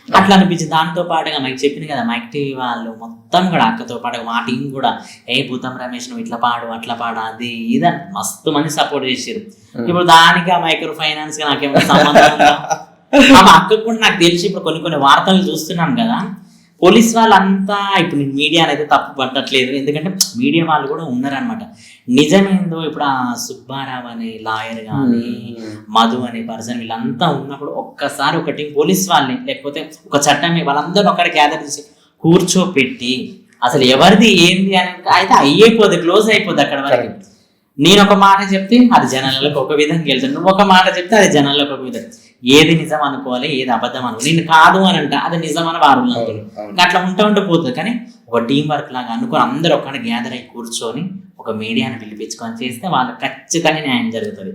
అట్లా అనిపించింది. దాంతో పాటుగా మైక్ చెప్పింది కదా, మైక్ టీవీ వాళ్ళు మొత్తం కూడా అక్కతో పాటుగా మా టీం కూడా భూతం రమేష్ నువ్వు ఇట్లా పాడు అట్లా పాడు అది ఇదని మస్తు మంది సపోర్ట్ చేసారు. ఇప్పుడు దానికి ఆ మైక్రో ఫైనాన్స్ గా నాకేమైనా సంబంధం ఉందా? మా అక్కకు కూడా నాకు తెలిసి ఇప్పుడు కొన్ని వార్తలు చూస్తున్నాం కదా, పోలీస్ వాళ్ళంతా ఇప్పుడు నేను మీడియా అనేది తప్పు పట్టట్లేదు, ఎందుకంటే మీడియా వాళ్ళు కూడా ఉన్నారనమాట. నిజమేందో ఇప్పుడు ఆ సుబ్బారావు అనే లాయర్ కానీ మధు అనే పర్సన్ వీళ్ళంతా ఉన్నప్పుడు ఒక్కసారి ఒక టీం పోలీస్ వాళ్ళని లేకపోతే ఒక చట్టం వాళ్ళందరూ ఒక్కడ గ్యాదర్ చేసి కూర్చోపెట్టి అసలు ఎవరిది ఏంది అని అయితే అయిపోద్ది, క్లోజ్ అయిపోద్ది అక్కడ వరకు. నేను ఒక మాట చెప్తే అది జనాలకు ఒక విధంగా వెళ్తాను, నువ్వు ఒక మాట చెప్తే అది జనాలకు ఒక విధంగా, ఏది నిజం అనుకోవాలి ఏది అబద్ధం అనుకోవాలి. నేను కాదు అని అంటే అది నిజం అని వారు అట్లా ఉంటే పోతుంది. కానీ ఒక టీం వర్క్ లాగా అనుకొని అందరూ ఒక్కడ గ్యాదర్ అయ్యి కూర్చొని ఒక మీడియాని పిలిపించుకొని చేస్తే వాళ్ళకి ఖచ్చితంగా న్యాయం జరుగుతుంది.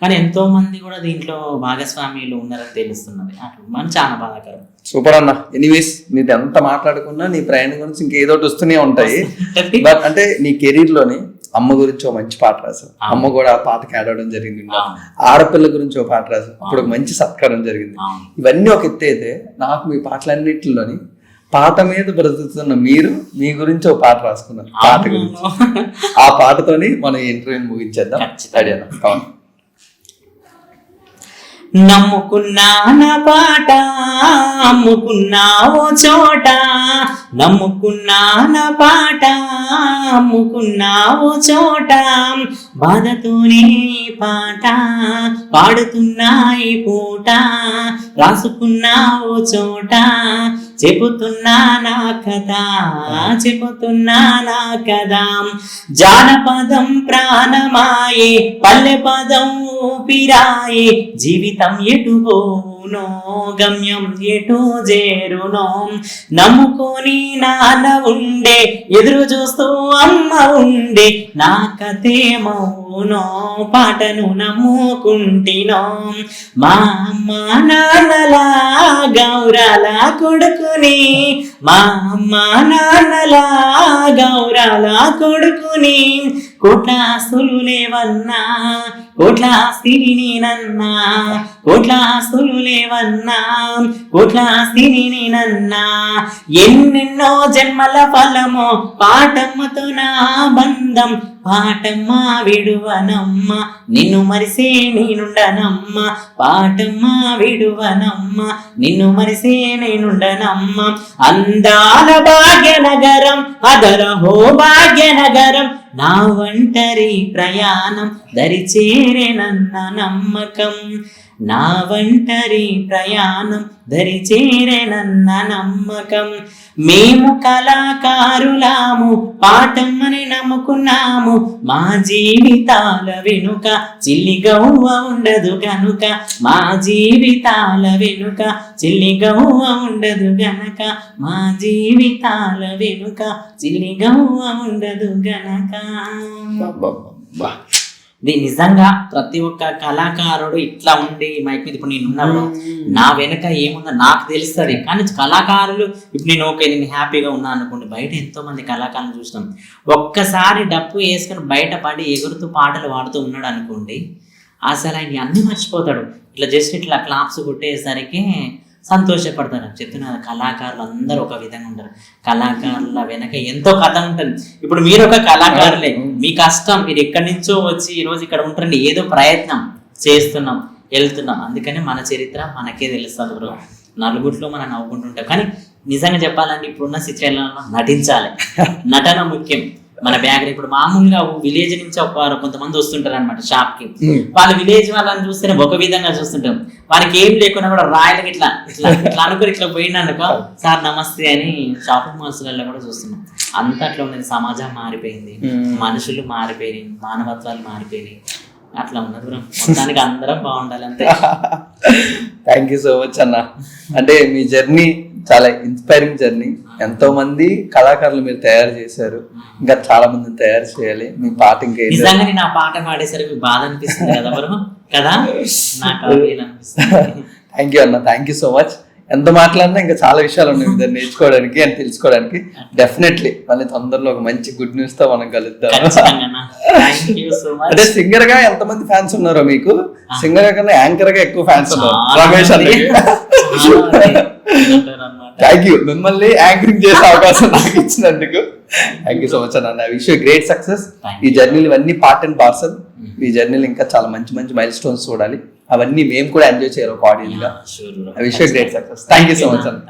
కానీ ఎంతో మంది కూడా దీంట్లో భాగస్వామ్యులు ఉన్నారని తెలుస్తున్నది, మనం చాలా బాధాకరం. సూపర్ అన్న. ఎనీవేస్ నీది ఎంత మాట్లాడుకున్నా నీ ప్రయాణం గురించి ఇంకేదో వస్తూనే ఉంటాయి. బట్ అంటే నీ కెరీర్ లోని అమ్మ గురించి ఒక మంచి పాట రాశావు, అమ్మ కూడా ఆ పాటకి ఆడడం జరిగింది. ఆడపిల్ల గురించి ఒక పాట రాశావు, ఇప్పుడు ఒక మంచి సత్కారం జరిగింది. ఇవన్నీ ఒక ఎత్తు అయితే, నాకు మీ పాటలన్నిటిలోని పాట మీద బ్రతుకుతున్న మీరు మీ గురించి ఒక పాట రాసుకున్నారు, పాట గురించి. ఆ పాటతోని మనం ఇంటర్వ్యూని ముగించేద్దాం. నమ్ముకున్నా నా పాట అమ్ముకున్నా ఓ చోట, నమ్ముకున్నా నా పాట అమ్ముకున్నా ఓ చోట, బాధతోనే పాట పాడుతున్నా ఈ పూట, రాసుకున్నా ఓ చోట చెబుతున్నా నా కథ చెబుతున్నా నా కథ, జానపదం ప్రాణమాయే పల్లె పదం ఊపిరాయే, జీవితం ఎటు పోవునో గమ్యం ఎటు చేరునో, నమ్ముకొని నాన్న ఉండే ఎదురు చూస్తూ అమ్మ ఉండే, నా కథే మౌనో పాటను నమ్ముకుంటినో, మా అమ్మ నాన్నలా గౌరాల కొడుకుని, మా అమ్మ నాన్నలా గౌరాల కొడుకుని, కోట్ల ఆస్తులు లేవన్నా కోట్ల ఆస్తిని నేనన్నా, కోట్ల ఆస్తులు లేవన్నా కోట్ల ఆస్తిని నేనన్నా, ఎన్నెన్నో జన్మల ఫలమో పాటమ్మతో నా బంధం, పాటమ్మ విడువనమ్మ నిన్ను మరిసే నేనుండనమ్మ, పాటమ్మ విడువనమ్మ నిన్ను మరిసే నేనుండనమ్మ, అందాల భాగ్యనగరం అదరహో భాగ్యనగరం, నా ఒంటరి ప్రయాణం దరిచేరేనన్న నమ్మకం, నా ఒంటరి ప్రయాణం దరిచేరేనన్న నమ్మకం, మేము కళాకారులాము పాటమ్మని నమ్ముకున్నాము, మా జీవితాల వెనుక చిల్లి గవ్వ ఉండదు గనుక, మా జీవితాల వెనుక చిల్లి గవ్వ ఉండదు గనక, మా జీవితాల వెనుక చిల్లి గవ్వ ఉండదు గనక. నిజంగా ప్రతి ఒక్క కళాకారుడు ఇట్లా ఉండి మైక్ ఇప్పుడు నేను ఉన్నాను, నా వెనక ఏముందో నాకు తెలుస్తుంది. కానీ కళాకారులు ఇప్పుడు నేను హ్యాపీగా ఉన్నాను అనుకోండి, బయట ఎంతో మంది కళాకారులు చూసినాం, ఒక్కసారి డప్పు వేసుకొని బయట పడి ఎగురుతూ పాటలు పాడుతూ ఉన్నాడు అనుకోండి, అసలు ఆయన అన్ని మర్చిపోతాడు. ఇట్లా జస్ట్ ఇట్లా క్లాప్స్ కొట్టేసరికి సంతోషపడతారు. చెప్తున్న కళాకారులు అందరూ ఒక విధంగా ఉంటారు. కళాకారుల వెనక ఎంతో కథ ఉంటుంది. ఇప్పుడు మీరు ఒక కళాకారులే, మీ కష్టం, మీరు ఎక్కడి నుంచో వచ్చి ఈరోజు ఇక్కడ ఉంటారండి. ఏదో ప్రయత్నం చేస్తున్నాం, వెళ్తున్నాం. అందుకని మన చరిత్ర మనకే తెలుస్తుంది బ్రో. నలుగురిలో మనం నవ్వుకుంటుంటాం. కానీ నిజంగా చెప్పాలంటే ఇప్పుడున్న సిచ్యువేషన్లో నటించాలి. నటన ముఖ్యం. మన బ్యాగ్ ఇప్పుడు మామూలుగా విలేజ్ నుంచి కొంతమంది వస్తుంటారు అనమాట షాప్ కి. వాళ్ళ విలేజ్ వాళ్ళని చూస్తేనే ఒక విధంగా చూస్తుంటాం. వాళ్ళకి ఏం లేకున్నా కూడా రాయలకి ఇట్లా ఇట్లా ఇట్లా అనుకుని ఇట్లా పోయినానుకో సార్ నమస్తే అని షాపింగ్ మాల్స్లలో కూడా చూస్తున్నాం. అంతట్లో ఉన్నది. సమాజం మారిపోయింది, మనుషులు మారిపోయినాయి, మానవత్వాలు మారిపోయినాయి. అట్లా ఉన్నది బ్రో. మొత్తానికి అందరం బాగుండాలి అంతే. థ్యాంక్ యూ సో మచ్ అన్న. అంటే మీ జర్నీ చాలా ఇన్స్పైరింగ్ జర్నీ. ఎంతో మంది కళాకారులు మీరు తయారు చేశారు, ఇంకా చాలా మందిని తయారు చేయాలి. మీ పాట ఇంకా నిజంగా నేను ఆ పాట పాడేసరికి బాధ అనిపిస్తుంది కదా బ్రో, కదా నాకు అనిపిస్తుంది. థ్యాంక్ యూ అన్న, థ్యాంక్ యూ సో మచ్. ఎంత మాట్లాడినా ఇంకా చాలా విషయాలు ఉన్నాయి ఇద్దరు నేర్చుకోవడానికి అండ్ తెలుసుకోవడానికి. డెఫినెట్లీ మళ్ళీ తొందరలో ఒక మంచి గుడ్ న్యూస్ తో మనం కలుద్దాం. అంటే సింగర్ గా ఎంతమంది ఫ్యాన్స్ ఉన్నారో మీకు? సింగర్ కన్నా యాంకర్ గా ఎక్కువ ఫ్యాన్స్ ఉన్నారు రమేష్ అన్నకి. థ్యాంక్ యూ, మిమ్మల్ని యాంకరింగ్ చేసే అవకాశం నాకు ఇచ్చినందుకు థ్యాంక్ యూ సో మచ్ అన్న. I wish you great success. ఈ జర్నీలు ఇవన్నీ పార్ట్ అండ్ పార్సల్. ఈ జర్నీలు ఇంకా చాలా మంచి మంచి మైల్ స్టోన్స్ చూడాలి. అవన్నీ మేము కూడా ఎంజాయ్ చేయాలి ఒక ఆడియన్స్ గా. I wish you great success. Thank you so much అన్న.